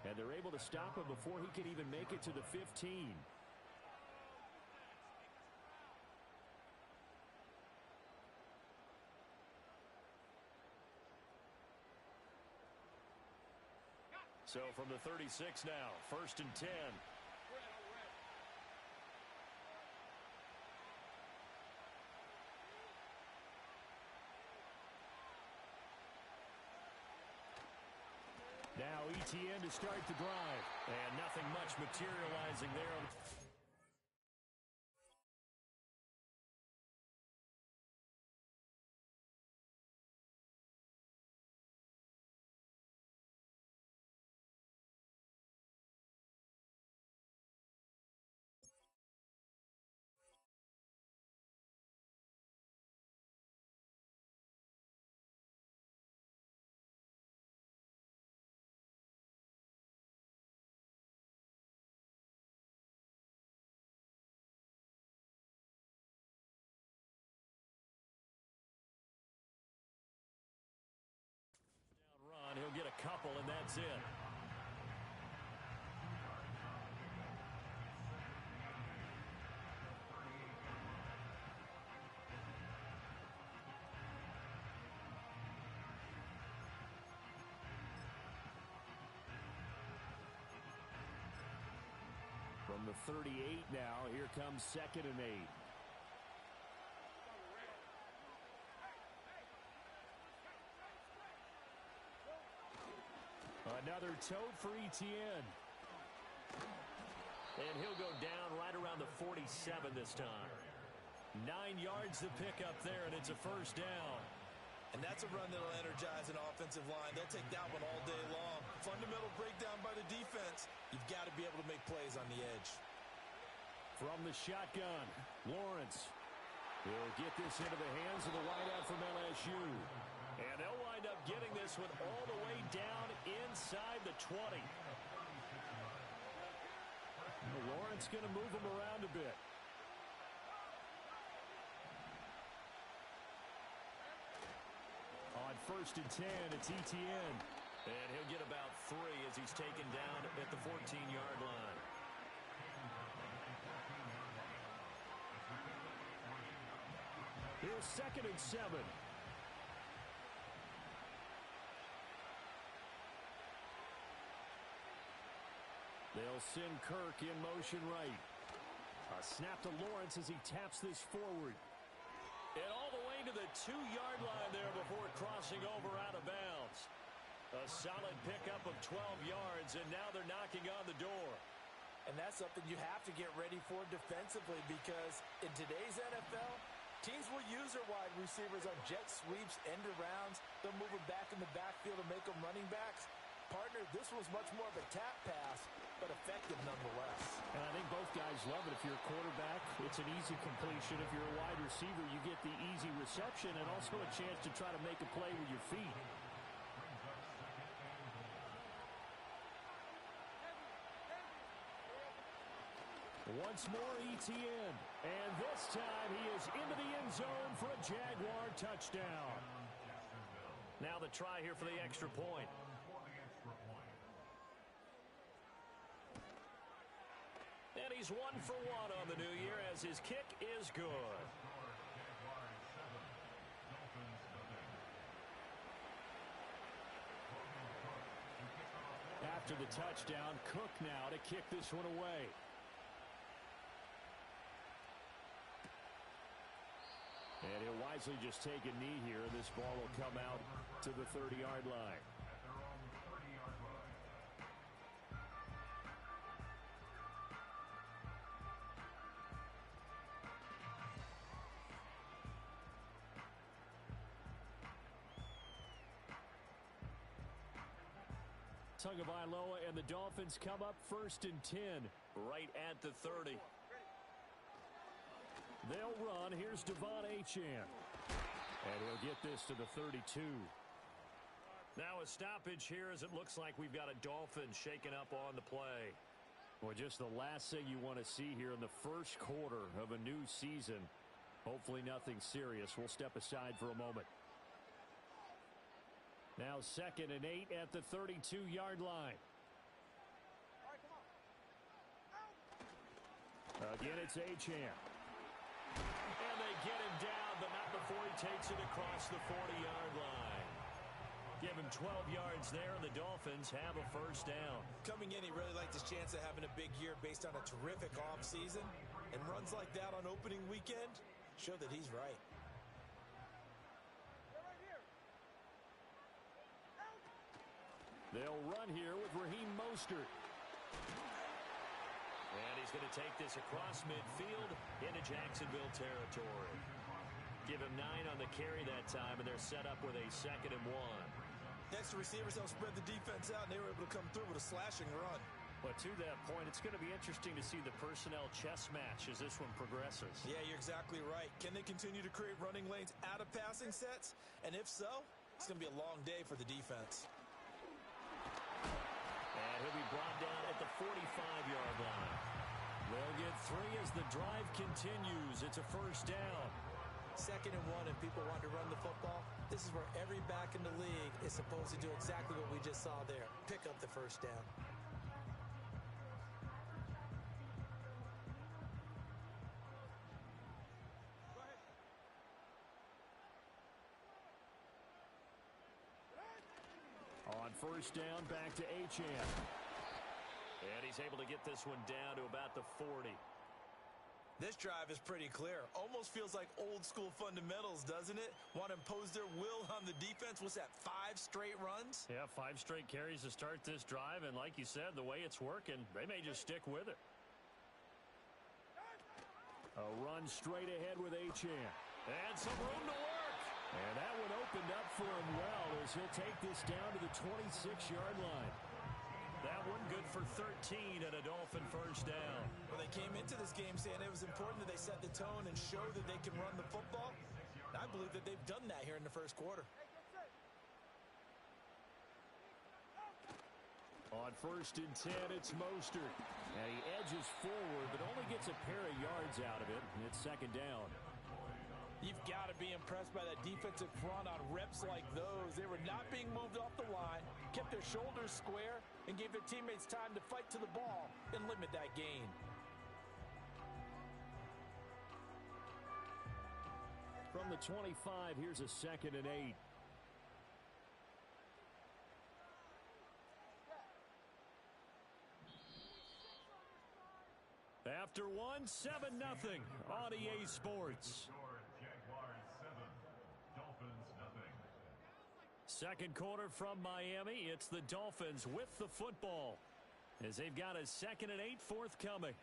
And they're able to stop him before he can even make it to the 15. So from the 36 now, 1st and 10. Now ETN to start the drive. And nothing much materializing there. He'll get a couple, and that's it. From the 38 now, here comes 2nd and 8. Another tote for ETN. And he'll go down right around the 47 this time. 9 yards to pick up there, and it's a 1st down. And that's a run that'll energize an offensive line. They'll take that one all day long. Fundamental breakdown by the defense. You've got to be able to make plays on the edge. From the shotgun, Lawrence will get this into the hands of the wideout from LSU. And they'll wind up getting this one all the way down inside the 20. Lawrence going to move him around a bit. On 1st and 10, it's ETN. And he'll get about 3 as he's taken down at the 14-yard line. Here's 2nd and 7. They'll send Kirk in motion right. A snap to Lawrence as he taps this forward. And all the way to the 2-yard line there before crossing over out of bounds. A solid pickup of 12 yards, and now they're knocking on the door. And that's something you have to get ready for defensively, because in today's NFL, teams will use their wide receivers on jet sweeps, end arounds. They'll move them back in the backfield and make them running backs. Partner, this was much more of a tap pass, but effective nonetheless. And I think both guys love it. If you're a quarterback, it's an easy completion. If you're a wide receiver, you get the easy reception and also a chance to try to make a play with your feet. Once more, Etienne. And this time he is into the end zone for a Jaguar touchdown. Now the try here for the extra point. And he's 1 for 1 on the new year as his kick is good. After the touchdown, Cook now to kick this one away. And he'll wisely just take a knee here. This ball will come out to the 30-yard line. Tagovailoa and the Dolphins come up 1st and 10 right at the 30. They'll run. Here's Devon Achane. And he'll get this to the 32. Now a stoppage here as it looks like we've got a Dolphin shaking up on the play. Well, just the last thing you want to see here in the first quarter of a new season. Hopefully nothing serious. We'll step aside for a moment. Now 2nd and 8 at the 32-yard line. Again, it's Achane. And they get him down, but not before he takes it across the 40-yard line. Give him 12 yards there, and the Dolphins have a first down. Coming in, he really liked his chance of having a big year based on a terrific offseason. And runs like that on opening weekend show that he's right. They'll run here with Raheem Mostert. And he's going to take this across midfield into Jacksonville territory. Give him 9 on the carry that time, and they're set up with a 2nd and 1. Next, the receivers help spread the defense out, and they were able to come through with a slashing run. But to that point, it's going to be interesting to see the personnel chess match as this one progresses. Yeah, you're exactly right. Can they continue to create running lanes out of passing sets? And if so, it's going to be a long day for the defense. And he'll be brought down at the 45-yard line. They'll get 3 as the drive continues. It's a first down. 2nd and 1, and people want to run the football. This is where every back in the league is supposed to do exactly what we just saw there. Pick up the first down. On first down, back to Achane. And he's able to get this one down to about the 40. This drive is pretty clear. Almost feels like old school fundamentals, doesn't it? Want to impose their will on the defense. What's that, 5 straight runs? Yeah, 5 straight carries to start this drive. And like you said, the way it's working, they may just stick with it. A run straight ahead with Achane. And some room to work. And that one opened up for him well as he'll take this down to the 26-yard line. That one good for 13 and a Dolphin first down. Well, they came into this game saying it was important that they set the tone and show that they can run the football. And I believe that they've done that here in the first quarter. On first and 10, it's Mostert. And he edges forward, but only gets a pair of yards out of it. And it's 2nd down. You've got to be impressed by that defensive front on reps like those. They were not being moved off the line, kept their shoulders square, and gave their teammates time to fight to the ball and limit that gain. From the 25, here's a 2nd and 8. After one, 7-0 on EA Sports. Second quarter from Miami. It's the Dolphins with the football as they've got a 2nd and 8 forthcoming.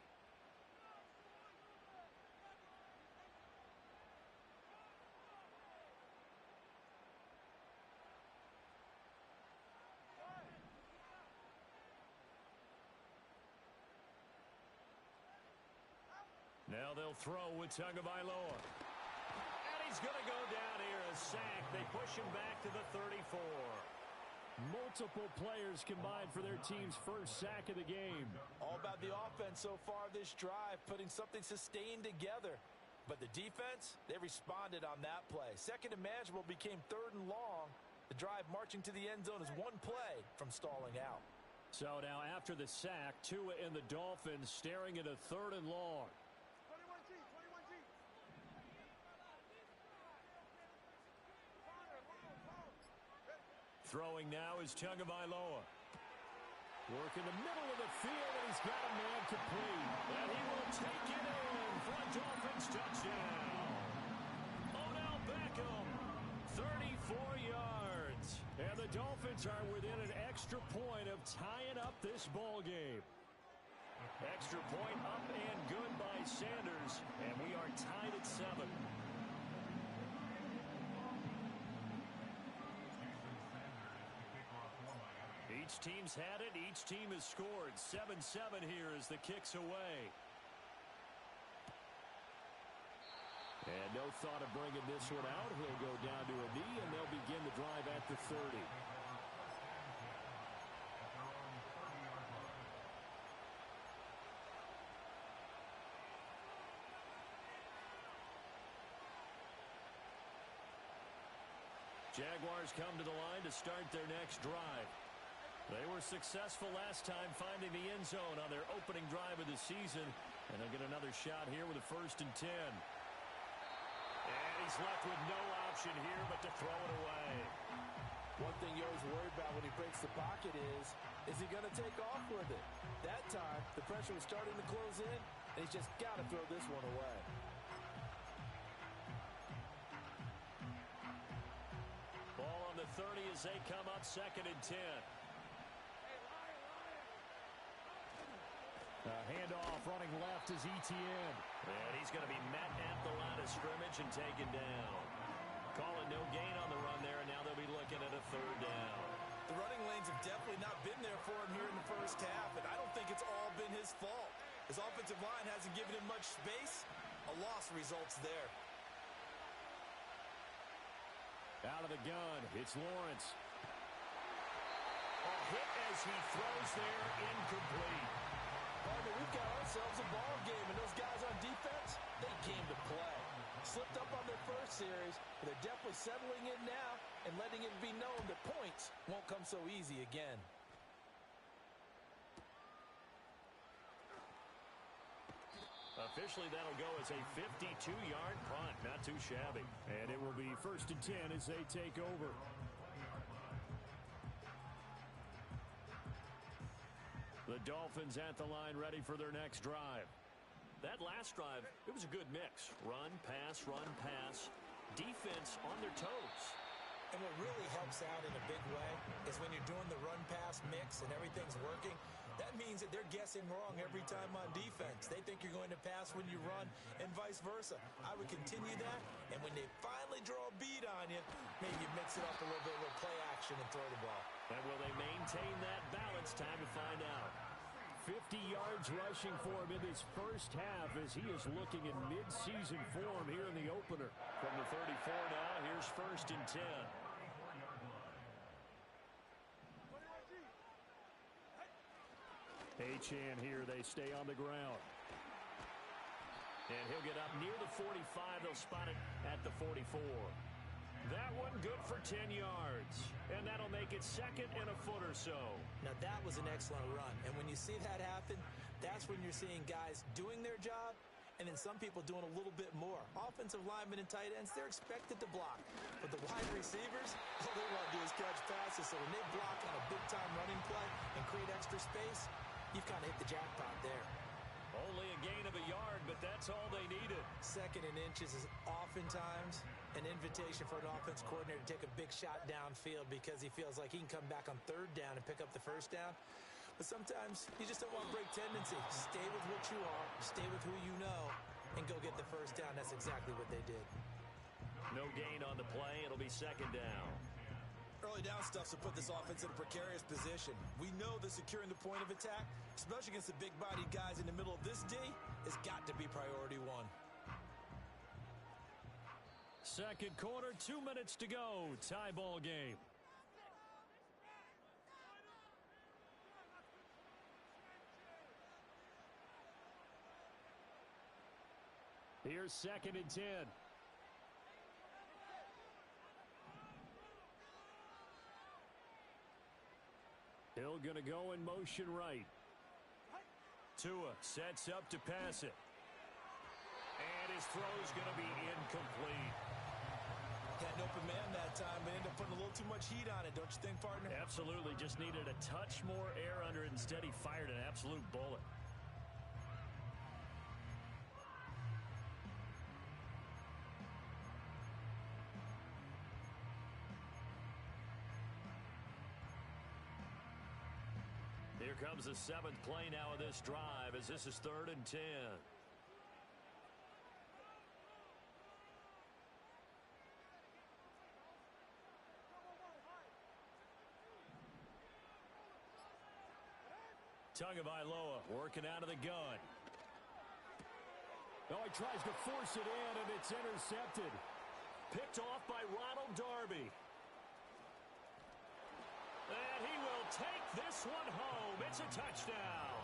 Now they'll throw with Tagovailoa. And he's going to go down here, a sack. They push him back to the 34. Multiple players combined for their team's first sack of the game. All about the offense so far this drive, putting something sustained together. But the defense, they responded on that play. Second and manageable became 3rd and long. The drive marching to the end zone is one play from stalling out. So now after the sack, Tua and the Dolphins staring at a 3rd and long. Throwing now is Tagovailoa. Work in the middle of the field, and he's got a man complete. And he will take it in for a Dolphins touchdown. Odell Beckham, 34 yards. And the Dolphins are within an extra point of tying up this ball game. Extra point up and good by Sanders, and we are tied at 7. Each team's had it. Each team has scored. 7-7 here as the kick's away. And no thought of bringing this one out. He'll go down to a knee, and they'll begin the drive at the 30. Jaguars come to the line to start their next drive. They were successful last time finding the end zone on their opening drive of the season. And they'll get another shot here with a 1st and 10. And he's left with no option here but to throw it away. One thing you always worry about when he breaks the pocket is he going to take off with it? That time, the pressure was starting to close in, and he's just got to throw this one away. Ball on the 30 as they come up 2nd and 10. Handoff running left is Etienne. And he's going to be met at the line of scrimmage and taken down. Calling no gain on the run there, and now they'll be looking at a 3rd down. The running lanes have definitely not been there for him here in the first half, and I don't think it's all been his fault. His offensive line hasn't given him much space. A loss results there. Out of the gun, it's Lawrence. A hit as he throws there, incomplete. Partner, we've got ourselves a ball game, and those guys on defense, they came to play. Slipped up on their first series, but they're definitely settling in now and letting it be known that points won't come so easy again. Officially, that'll go as a 52-yard punt. Not too shabby. And it will be 1st and 10 as they take over. The Dolphins at the line ready for their next drive. That last drive, it was a good mix. Run, pass, defense on their toes. And what really helps out in a big way is when you're doing the run-pass mix and everything's working, that means that they're guessing wrong every time on defense. They think you're going to pass when you run and vice versa. I would continue that, and when they finally draw a bead on you, maybe mix it up a little bit with play action and throw the ball. And will they maintain that balance? Time to find out. 50 yards rushing for him in this first half as he is looking in mid-season form here in the opener. From the 34 now, here's 1st and 10. Achane here, they stay on the ground. And he'll get up near the 45. They'll spot it at the 44. That one good for 10 yards. And that'll make it 2nd and a foot or so. Now that was an excellent run. And when you see that happen, that's when you're seeing guys doing their job and then some people doing a little bit more. Offensive linemen and tight ends, they're expected to block. But the wide receivers, all they want to do is catch passes. So when they block on a big-time running play and create extra space, you've kind of hit the jackpot there. Only a gain of a yard, but that's all they needed. 2nd and inches is oftentimes an invitation for an offense coordinator to take a big shot downfield because he feels like he can come back on third down and pick up the first down. But sometimes you just don't want to break tendency. Stay with what you are, stay with who you know, and go get the first down. That's exactly what they did. No gain on the play. It'll be second down. Early down stuff's to put this offense in a precarious position. We know that securing the point of attack, especially against the big-bodied guys in the middle of this D, has got to be priority one. Second quarter, 2 minutes to go. Tie ball game. Here's 2nd and 10. Hill going to go in motion right. Tua sets up to pass it. And his throw's going to be incomplete. Had an open man that time, but ended up putting a little too much heat on it, don't you think, partner? Absolutely. Just needed a touch more air under it. Instead, he fired an absolute bullet. Here comes the 7th play now of this drive as this is 3rd and 10. Tagovailoa working out of the gun. Oh, he tries to force it in, and it's intercepted. Picked off by Ronald Darby. And he will take this one home. It's a touchdown.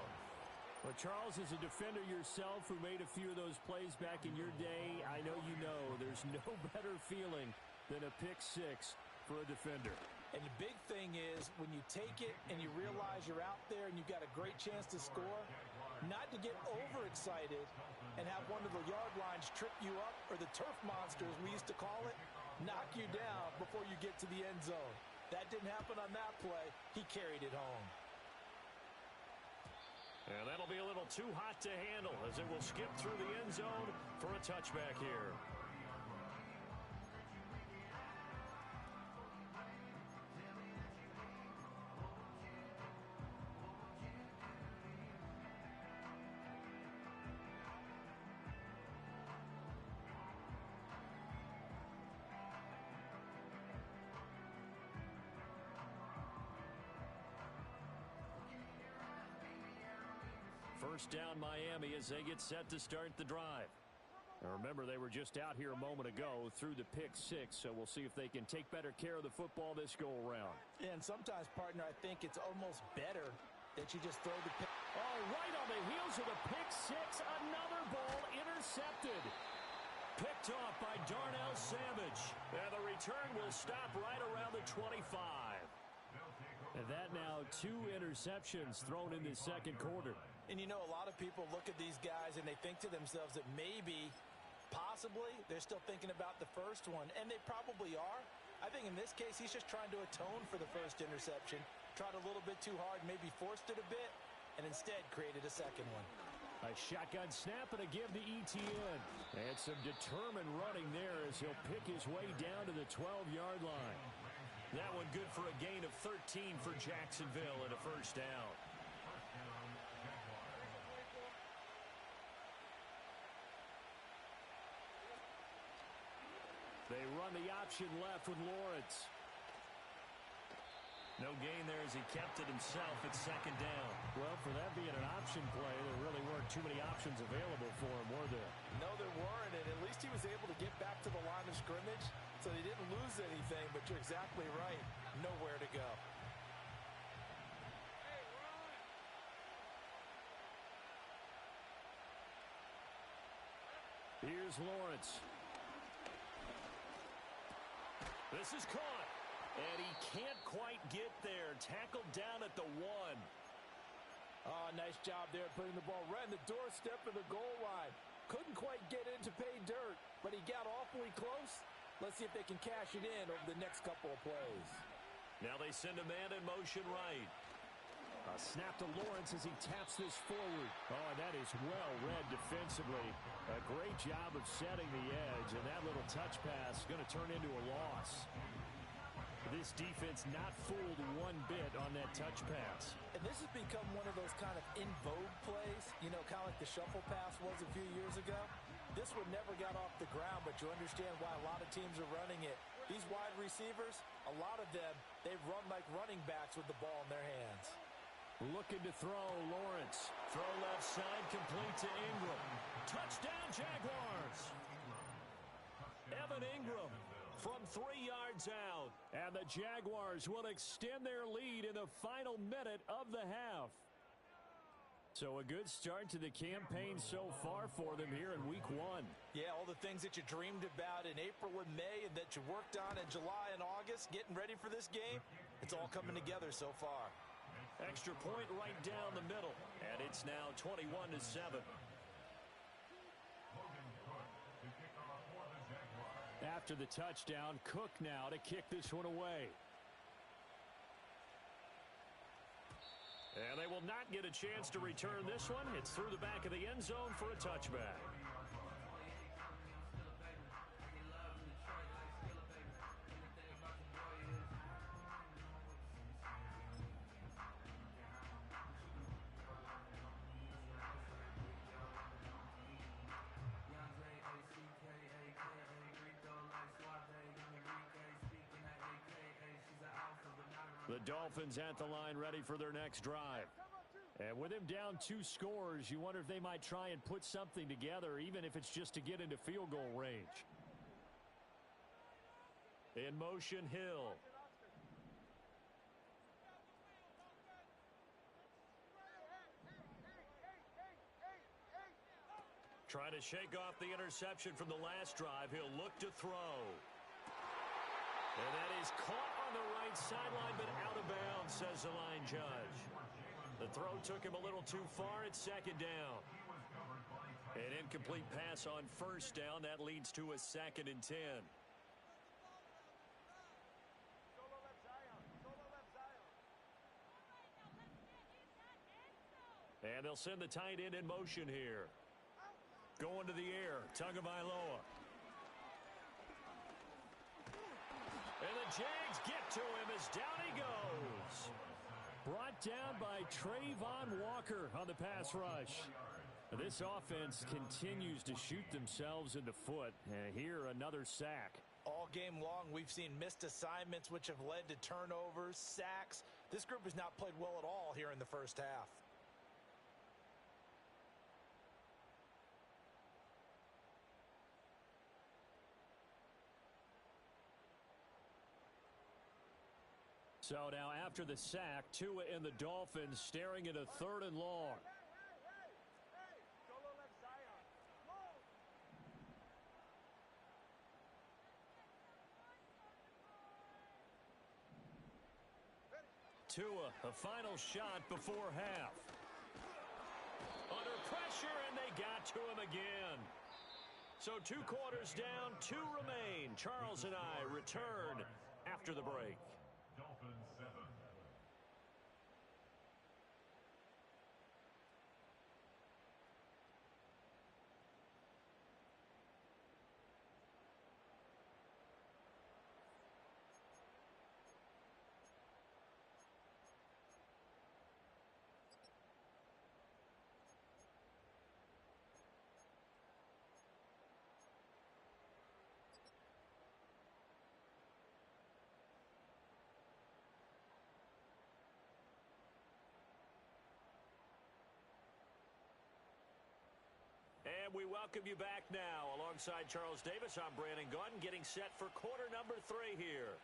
Well, Charles, as a defender yourself who made a few of those plays back in your day, I know you know there's no better feeling than a pick six for a defender. And the big thing is when you take it and you realize you're out there and you've got a great chance to score, not to get overexcited and have one of the yard lines trip you up, or the turf monsters we used to call it, knock you down before you get to the end zone. That didn't happen on that play. He carried it home. And that'll be a little too hot to handle as it will skip through the end zone for a touchback here. First down Miami as they get set to start the drive. Now remember, they were just out here a moment ago through the pick six, so we'll see if they can take better care of the football this go around. And sometimes, partner, I think it's almost better that you just throw the pick. Oh, right on the heels of the pick six, another ball intercepted. Picked off by Darnell Savage. And the return will stop right around the 25. And that now 2 interceptions thrown in the second quarter. And you know, a lot of people look at these guys and they think to themselves that maybe, possibly, they're still thinking about the first one. And they probably are. I think in this case, he's just trying to atone for the first interception. Tried a little bit too hard, maybe forced it a bit, and instead created a second one. A shotgun snap and a give to Etienne. And some determined running there as he'll pick his way down to the 12-yard line. That one good for a gain of 13 for Jacksonville and a first down. They run the option left with Lawrence. No gain there as he kept it himself at second down. Well, for that being an option play, there really weren't too many options available for him, were there? No, there weren't, and at least he was able to get back to the line of scrimmage, so he didn't lose anything, but you're exactly right. Nowhere to go. Here's Lawrence. This is caught. And he can't quite get there. Tackled down at the 1. Oh, nice job there putting the ball right in the doorstep of the goal line. Couldn't quite get in to pay dirt, but he got awfully close. Let's see if they can cash it in over the next couple of plays. Now they send a man in motion right. A snap to Lawrence as he taps this forward. Oh, that is well read defensively. A great job of setting the edge, and that little touch pass is going to turn into a loss. This defense not fooled one bit on that touch pass. And this has become one of those kind of in vogue plays, you know, kind of like the shuffle pass was a few years ago. This one never got off the ground, but you understand why a lot of teams are running it. These wide receivers, a lot of them, they run like running backs with the ball in their hands. Looking to throw, Lawrence. Throw left side, complete to Ingram. Touchdown, Jaguars! Evan Ingram from 3 yards out. And the Jaguars will extend their lead in the final minute of the half. So a good start to the campaign so far for them here in week 1. Yeah, all the things that you dreamed about in April and May and that you worked on in July and August, getting ready for this game, it's all coming together so far. Extra point right down the middle, and it's now 21-7. After the touchdown, Cook now to kick this one away. And they will not get a chance to return this one. It's through the back of the end zone for a touchback. The Dolphins at the line ready for their next drive. And with him down 2 scores, you wonder if they might try and put something together, even if it's just to get into field goal range. In motion, Hill. Trying to shake off the interception from the last drive. He'll look to throw. And that is caught on the right sideline, but out of bounds, says the line judge. The throw took him a little too far. It's second down. An incomplete pass on first down. That leads to a 2nd and 10. And they'll send the tight end in motion here. Going to the air, Tagovailoa. And the Jags get to him as down he goes. Brought down by Trayvon Walker on the pass rush. This offense continues to shoot themselves in the foot. And here, another sack. All game long, we've seen missed assignments, which have led to turnovers, sacks. This group has not played well at all here in the first half. So now after the sack, Tua and the Dolphins staring at a 3rd and long. Tua, a final shot before half. Under pressure, and they got to him again. So 2 quarters down, 2 remain. Charles and I return after the break. Dolphins 7. And we welcome you back now. Alongside Charles Davis, I'm Brandon Gaudin, getting set for quarter number 3 here.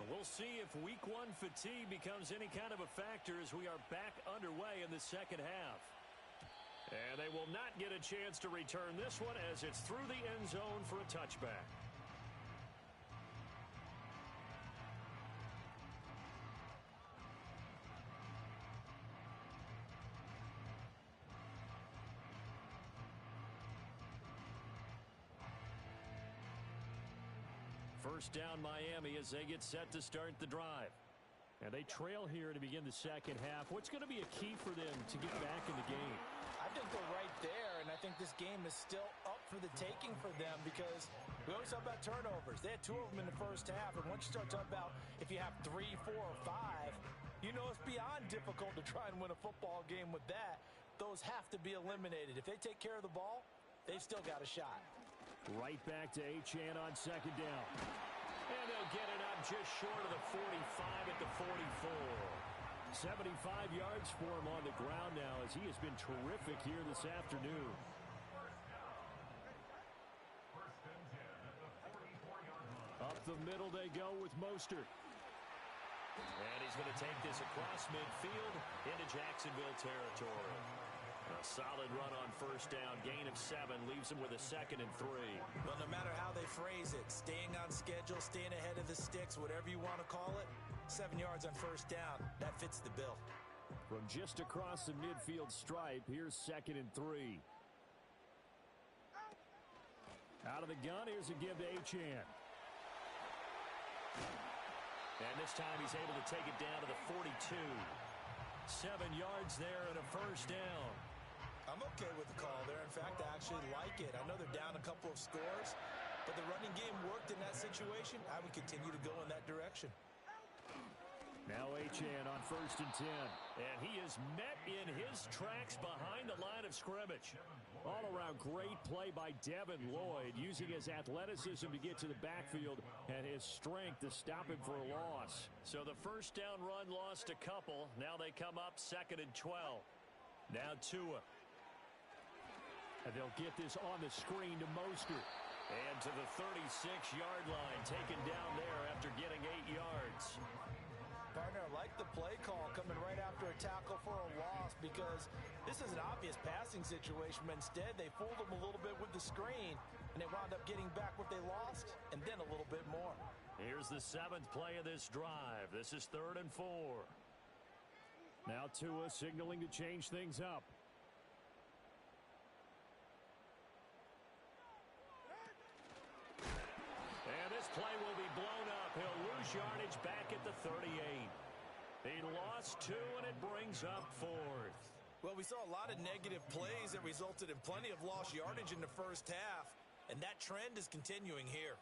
We'll see if week 1 fatigue becomes any kind of a factor as we are back underway in the second half. And they will not get a chance to return this one as it's through the end zone for a touchback. First down Miami as they get set to start the drive. And they trail here to begin the second half. What's going to be a key for them to get back in the game? I think they're right there, and I think this game is still up for the taking for them because we always talk about turnovers. They had 2 of them in the first half, and once you start talking about if you have 3, 4, or 5, you know it's beyond difficult to try and win a football game with that. Those have to be eliminated. If they take care of the ball, they've still got a shot. Right back to Achane on second down. And they'll get it up just short of the 45 at the 44. 75 yards for him on the ground now as he has been terrific here this afternoon. Up the middle they go with Mostert. And he's going to take this across midfield into Jacksonville territory. A solid run on first down. Gain of 7 leaves him with a 2nd and 3. Well, no matter how they phrase it, staying on schedule, staying ahead of the sticks, whatever you want to call it, 7 yards on first down. That fits the bill. From just across the midfield stripe, here's 2nd and 3. Out of the gun, here's a give to Achane. And this time he's able to take it down to the 42. 7 yards there and a first down. I'm okay with the call there. In fact, I actually like it. I know they're down a couple of scores, but the running game worked in that situation. I would continue to go in that direction. Now Achane on 1st and 10. And he is met in his tracks behind the line of scrimmage. All around great play by Devin Lloyd, using his athleticism to get to the backfield and his strength to stop him for a loss. So the first down run lost a couple. Now they come up 2nd and 12. Now Tua. And they'll get this on the screen to Mostert. And to the 36-yard line, taken down there after getting 8 yards. Partner, I like the play call coming right after a tackle for a loss because this is an obvious passing situation, but instead they fooled them a little bit with the screen, and they wound up getting back what they lost and then a little bit more. Here's the 7th play of this drive. This is 3rd and 4. Now Tua signaling to change things up. And this play will be blown up. He'll lose yardage back at the 38. He lost 2, and it brings up 4th. Well, we saw a lot of negative plays that resulted in plenty of lost yardage in the first half, and that trend is continuing here.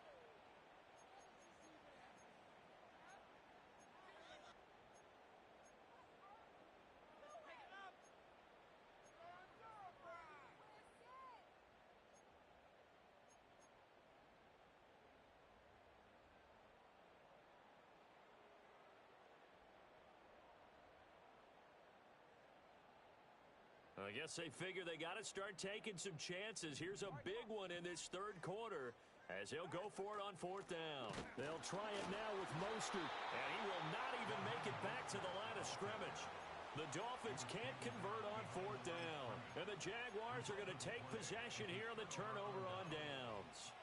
I guess they figure they got to start taking some chances. Here's a big one in this 3rd quarter as he'll go for it on 4th down. They'll try it now with Mostert, and he will not even make it back to the line of scrimmage. The Dolphins can't convert on 4th down, and the Jaguars are going to take possession here on the turnover on downs.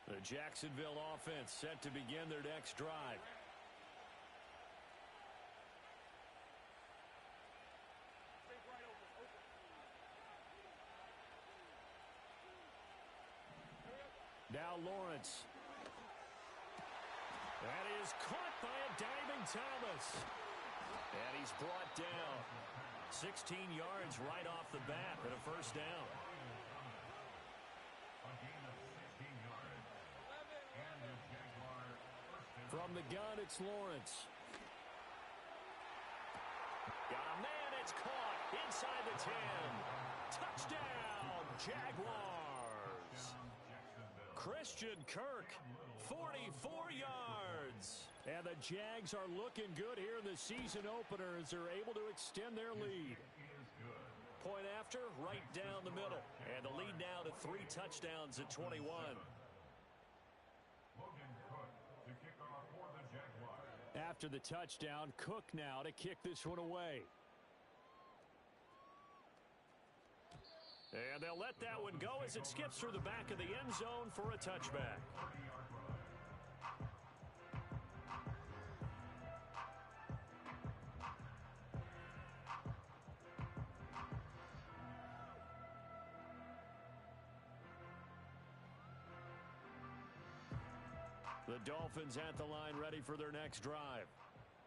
The Jacksonville offense set to begin their next drive. Now Lawrence. That is caught by a diving Thomas. And he's brought down. 16 yards right off the bat and a first down. From the gun, it's Lawrence. Got a man, it's caught inside the 10. Touchdown, Jaguars. Christian Kirk, 44 yards. And the Jags are looking good here in the season opener as they're able to extend their lead. Point after, right down the middle. And the lead now to 3 touchdowns at 21. After the touchdown, Cook now to kick this one away. And they'll let that one go as it skips through the back of the end zone for a touchback. The Dolphins at the line ready for their next drive.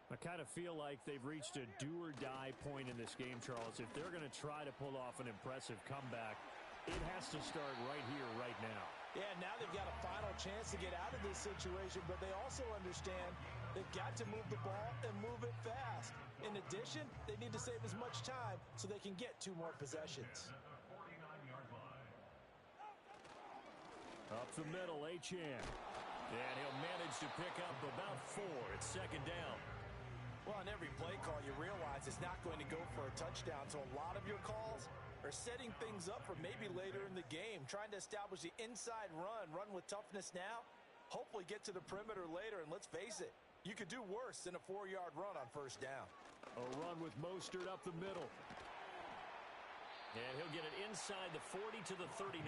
I kind of feel like they've reached a do-or-die point in this game, Charles. If they're going to try to pull off an impressive comeback, it has to start right here, right now. Yeah, now they've got a final chance to get out of this situation, but they also understand they've got to move the ball and move it fast. In addition, they need to save as much time so they can get 2 more possessions. Up the middle, Achane. And he'll manage to pick up about 4. It's second down. Well, on every play call, you realize it's not going to go for a touchdown, so a lot of your calls are setting things up for maybe later in the game, trying to establish the inside run with toughness now, hopefully get to the perimeter later, and let's face it, you could do worse than a 4-yard run on first down. A run with Mostert up the middle. And he'll get it inside the 40 to the 39.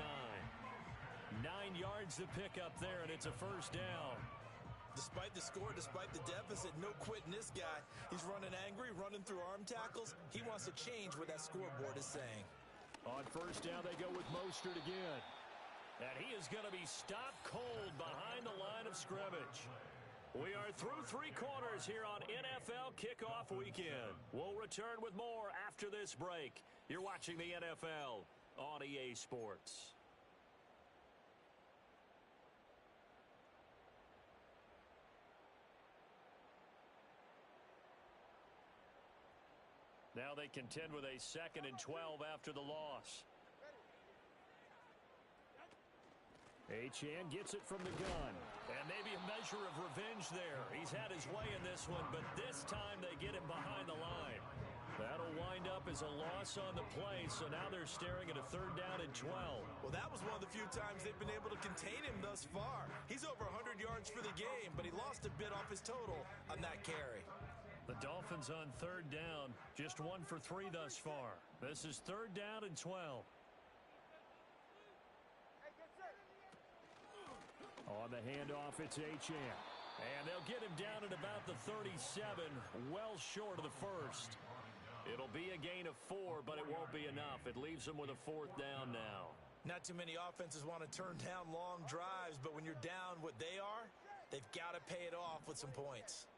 9 yards to pick up there, and it's a first down. Despite the score, despite the deficit, no quitting this guy. He's running angry, running through arm tackles. He wants to change what that scoreboard is saying. On first down, they go with Mostert again. And he is going to be stopped cold behind the line of scrimmage. We are through 3 quarters here on NFL Kickoff Weekend. We'll return with more after this break. You're watching the NFL on EA Sports. Now they contend with a 2nd and 12 after the loss. Achane gets it from the gun. And maybe a measure of revenge there. He's had his way in this one, but this time they get him behind the line. That'll wind up as a loss on the play, so now they're staring at a 3rd down and 12. Well, that was one of the few times they've been able to contain him thus far. He's over 100 yards for the game, but he lost a bit off his total on that carry. The Dolphins on 3rd down, just 1 for 3 thus far. This is 3rd down and 12. On the handoff, it's Achane. And they'll get him down at about the 37, well short of the first. It'll be a gain of 4, but it won't be enough. It leaves them with a 4th down now. Not too many offenses want to turn down long drives, but when you're down what they are, they've got to pay it off with some points.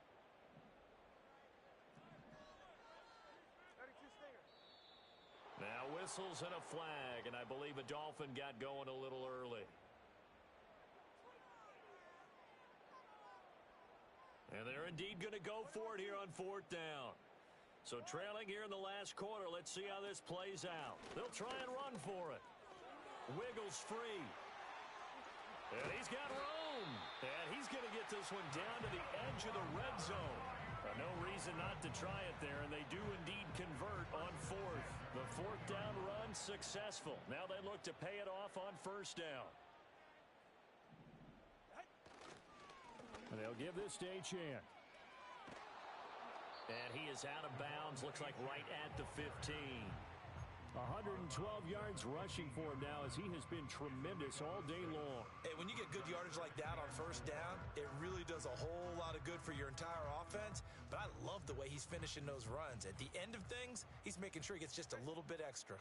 Now whistles and a flag, and I believe a Dolphin got going a little early. And they're indeed going to go for it here on 4th down. So trailing here in the last quarter, let's see how this plays out. They'll try and run for it. Wiggles free. And he's got room. And he's going to get this one down to the edge of the red zone. No reason not to try it there, and they do indeed convert on 4th. The 4th down run successful. Now they look to pay it off on 1st down. And they'll give this to Achane. And he is out of bounds, looks like right at the 15. 112 yards rushing for him now as he has been tremendous all day long. Hey, when you get good yardage like that on 1st down, it really does a whole lot of good for your entire offense. But I love the way he's finishing those runs. At the end of things, he's making sure he gets just a little bit extra.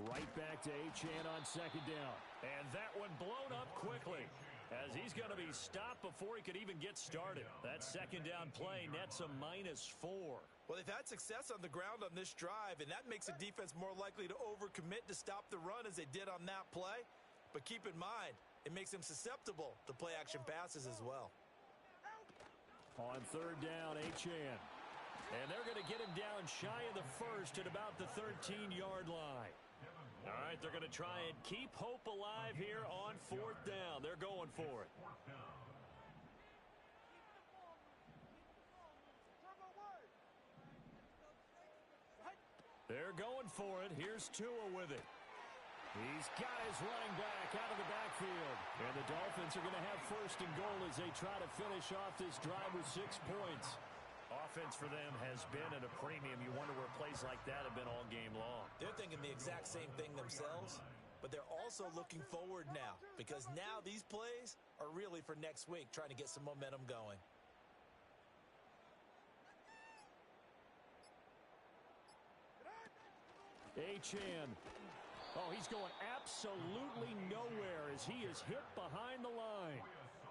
Right back to Achane on 2nd down. And that one blown up quickly as he's going to be stopped before he could even get started. That 2nd down play nets a -4. Well, they've had success on the ground on this drive, and that makes the defense more likely to overcommit to stop the run as they did on that play. But keep in mind, it makes them susceptible to play-action passes as well. On 3rd down, Achane. And they're going to get him down shy of the first at about the 13-yard line. All right, they're going to try and keep hope alive here on 4th down. They're going for it. They're going for it. Here's Tua with it. He's got his running back out of the backfield. And the Dolphins are going to have 1st and goal as they try to finish off this drive with 6 points. Offense for them has been at a premium. You wonder where plays like that have been all game long. They're thinking the exact same thing themselves, but they're also looking forward now because now these plays are really for next week, trying to get some momentum going. Achane Oh, he's going absolutely nowhere as he is hit behind the line.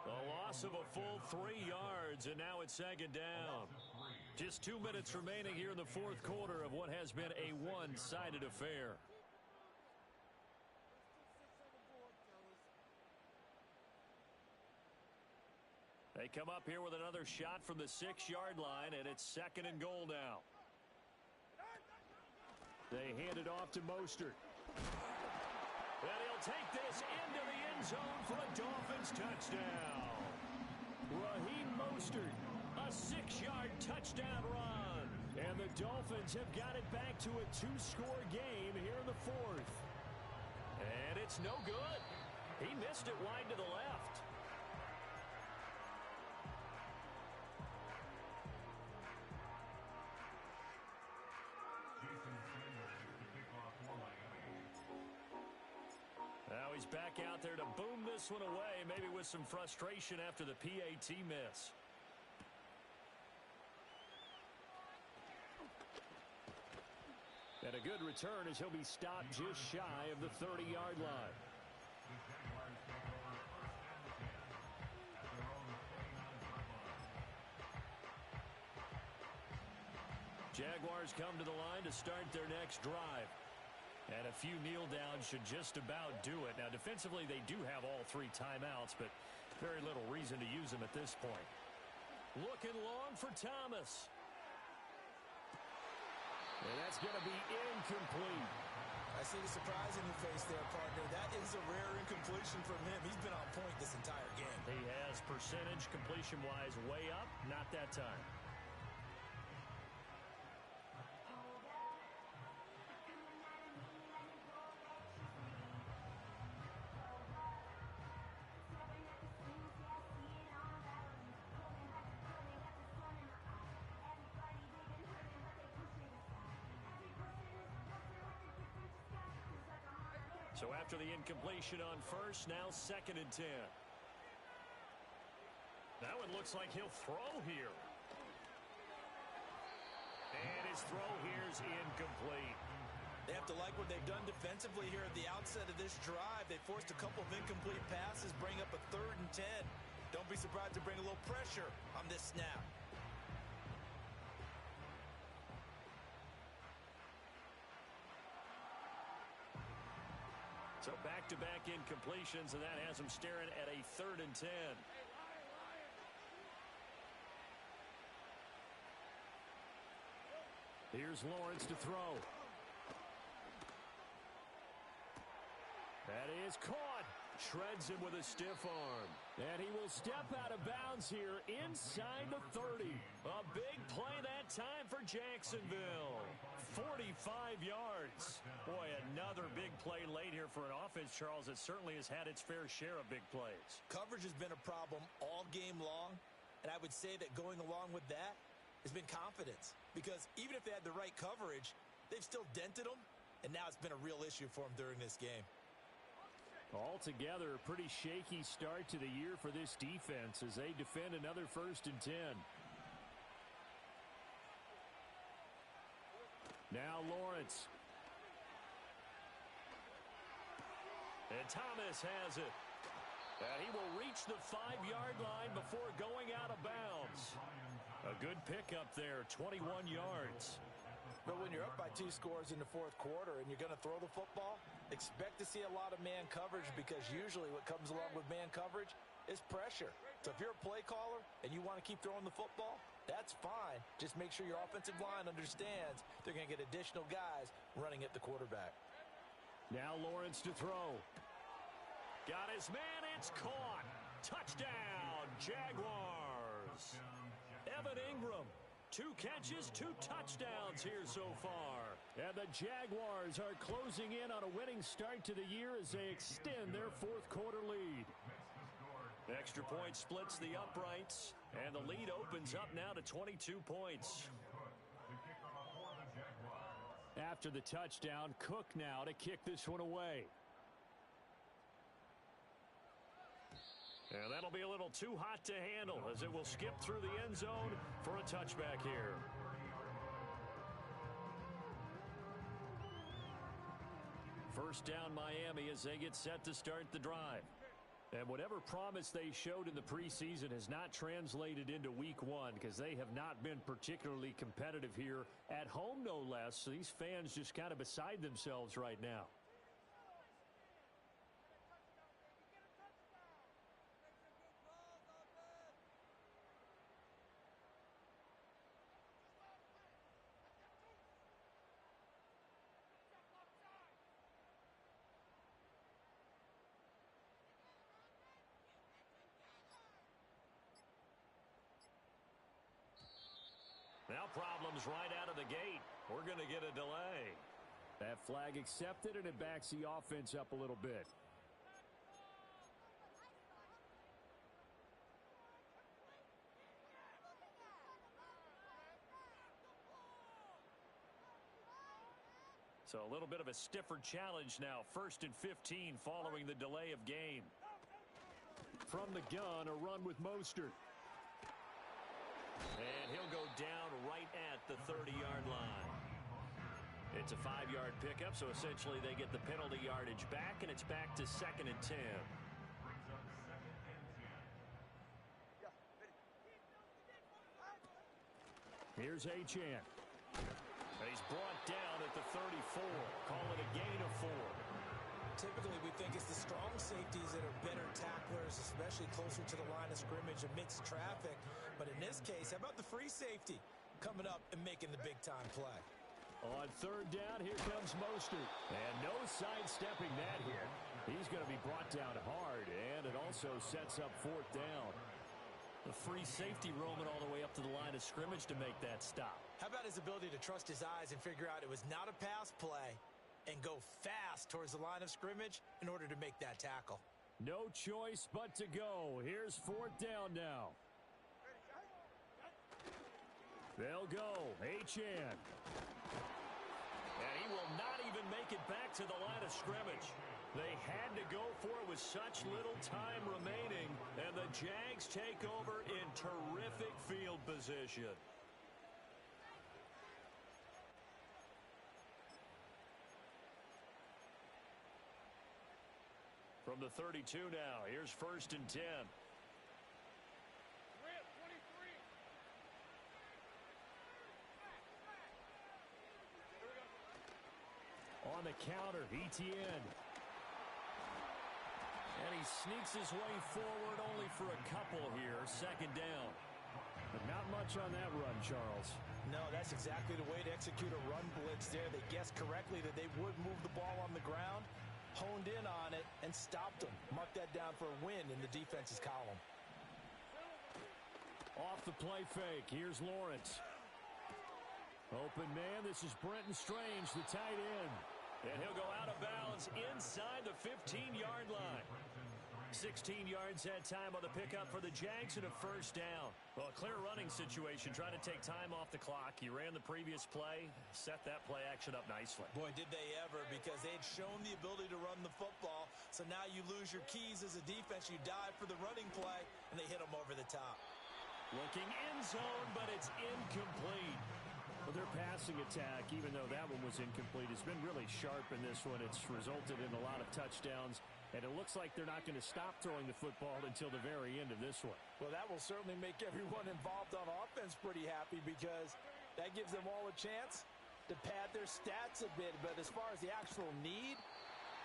A loss of a full 3 yards, and now it's second down. Just 2 minutes remaining here in the fourth quarter of what has been a one-sided affair. They come up here with another shot from the 6-yard line, and it's second and goal now. They hand it off to Mostert. And he'll take this into the end zone for a Dolphins touchdown. Raheem Mostert, a 6-yard touchdown run. And the Dolphins have got it back to a 2-score game here in the fourth. And it's no good. He missed it wide to the left. Now he's back out there to boom this one away, maybe with some frustration after the PAT miss. And a good return as he'll be stopped just shy of the 30-yard line. Jaguars come to the line to start their next drive. And a few kneel downs should just about do it. Now, defensively, they do have all 3 timeouts, but very little reason to use them at this point. Looking long for Thomas. And that's going to be incomplete. I see the surprise in your face there, partner. That is a rare incompletion from him. He's been on point this entire game. He has percentage completion-wise way up, not that time. So after the incompletion on first, now second and 10. That one looks like he'll throw here. And his throw here is incomplete. They have to like what they've done defensively here at the outset of this drive. They forced a couple of incomplete passes, bring up a 3rd and 10. Don't be surprised to bring a little pressure on this snap. So back-to-back incompletions, and that has them staring at a 3rd and 10. Here's Lawrence to throw. That is caught. Shreds him with a stiff arm. And he will step out of bounds here inside the 30. A big play that time for Jacksonville. 45 yards. Boy, another big play late here for an offense, Charles, that certainly has had its fair share of big plays. Coverage has been a problem all game long, and I would say that going along with that has been confidence. Because even if they had the right coverage, they've still dented them, and now it's been a real issue for them during this game. Altogether, a pretty shaky start to the year for this defense as they defend another 1st and 10. Now Lawrence. And Thomas has it. And he will reach the 5-yard line before going out of bounds. A good pickup there, 21 yards. But when you're up by 2 scores in the fourth quarter and you're going to throw the football, expect to see a lot of man coverage, because usually what comes along with man coverage is pressure. So if you're a play caller and you want to keep throwing the football, that's fine. Just make sure your offensive line understands they're going to get additional guys running at the quarterback. Now Lawrence to throw. Got his man, it's caught. Touchdown, Jaguars. Evan Ingram. 2 catches, 2 touchdowns here so far. And the Jaguars are closing in on a winning start to the year as they extend their fourth quarter lead. Extra point splits the uprights, and the lead opens up now to 22 points. After the touchdown, Cook now to kick this one away. And that'll be a little too hot to handle as it will skip through the end zone for a touchback here. First down Miami as they get set to start the drive. And whatever promise they showed in the preseason has not translated into week one because they have not been particularly competitive here at home, no less. So these fans just kind of beside themselves right now. Now problems right out of the gate. We're going to get a delay. That flag accepted, and it backs the offense up a little bit. So a little bit of a stiffer challenge now. 1st and 15 following the delay of game. From the gun, a run with Mostert. And he'll go down right at the 30-yard line. It's a 5-yard pickup, so essentially they get the penalty yardage back, and it's back to 2nd and 10. Here's Achane. He's brought down at the 34. Call it a gain of 4. Typically, we think it's the strong safeties that are better tacklers, especially closer to the line of scrimmage amidst traffic. But in this case, how about the free safety coming up and making the big-time play? On 3rd down, here comes Mostert. And no sidestepping that hit. He's going to be brought down hard, and it also sets up 4th down. The free safety roaming all the way up to the line of scrimmage to make that stop. How about his ability to trust his eyes and figure out it was not a pass play and go fast towards the line of scrimmage in order to make that tackle? No choice but to go. Here's 4th down now. They'll go. Achane. And he will not even make it back to the line of scrimmage. They had to go for it with such little time remaining, and the Jags take over in terrific field position. From the 32 now, here's 1st and 10. On the counter, Etienne. And he sneaks his way forward only for a couple here. 2nd down. But not much on that run, Charles. No, that's exactly the way to execute a run blitz there. They guessed correctly that they would move the ball on the ground, honed in on it, and stopped them. Mark that down for a win in the defense's column. Off the play fake, here's Lawrence. Open man, this is Brenton Strange, the tight end. And he'll go out of bounds inside the 15-yard line. 16 yards that time on the pickup for the Jags and a 1st down. Well, a clear running situation, trying to take time off the clock. He ran the previous play, set that play action up nicely. Boy, did they ever, because they had shown the ability to run the football. So now you lose your keys as a defense. You dive for the running play, and they hit them over the top. Looking end zone, but it's incomplete. Well, their passing attack, even though that one was incomplete, has been really sharp in this one. It's resulted in a lot of touchdowns, and it looks like they're not going to stop throwing the football until the very end of this one. Well, that will certainly make everyone involved on offense pretty happy, because that gives them all a chance to pad their stats a bit. But as far as the actual need,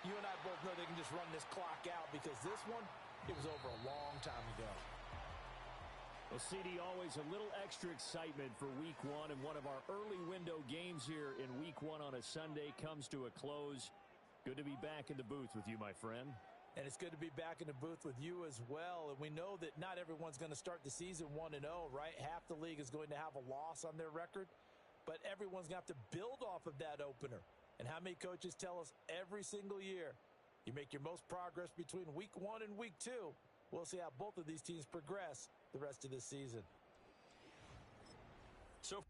you and I both know they can just run this clock out, because this one, it was over a long time ago. Well, CD, always a little extra excitement for week one, and one of our early window games here in week one on a Sunday comes to a close. Good to be back in the booth with you, my friend. And it's good to be back in the booth with you as well. And we know that not everyone's going to start the season 1-0, right? Half the league is going to have a loss on their record, but everyone's going to have to build off of that opener. And how many coaches tell us every single year, you make your most progress between week 1 and week 2. We'll see how both of these teams progress the rest of this season. So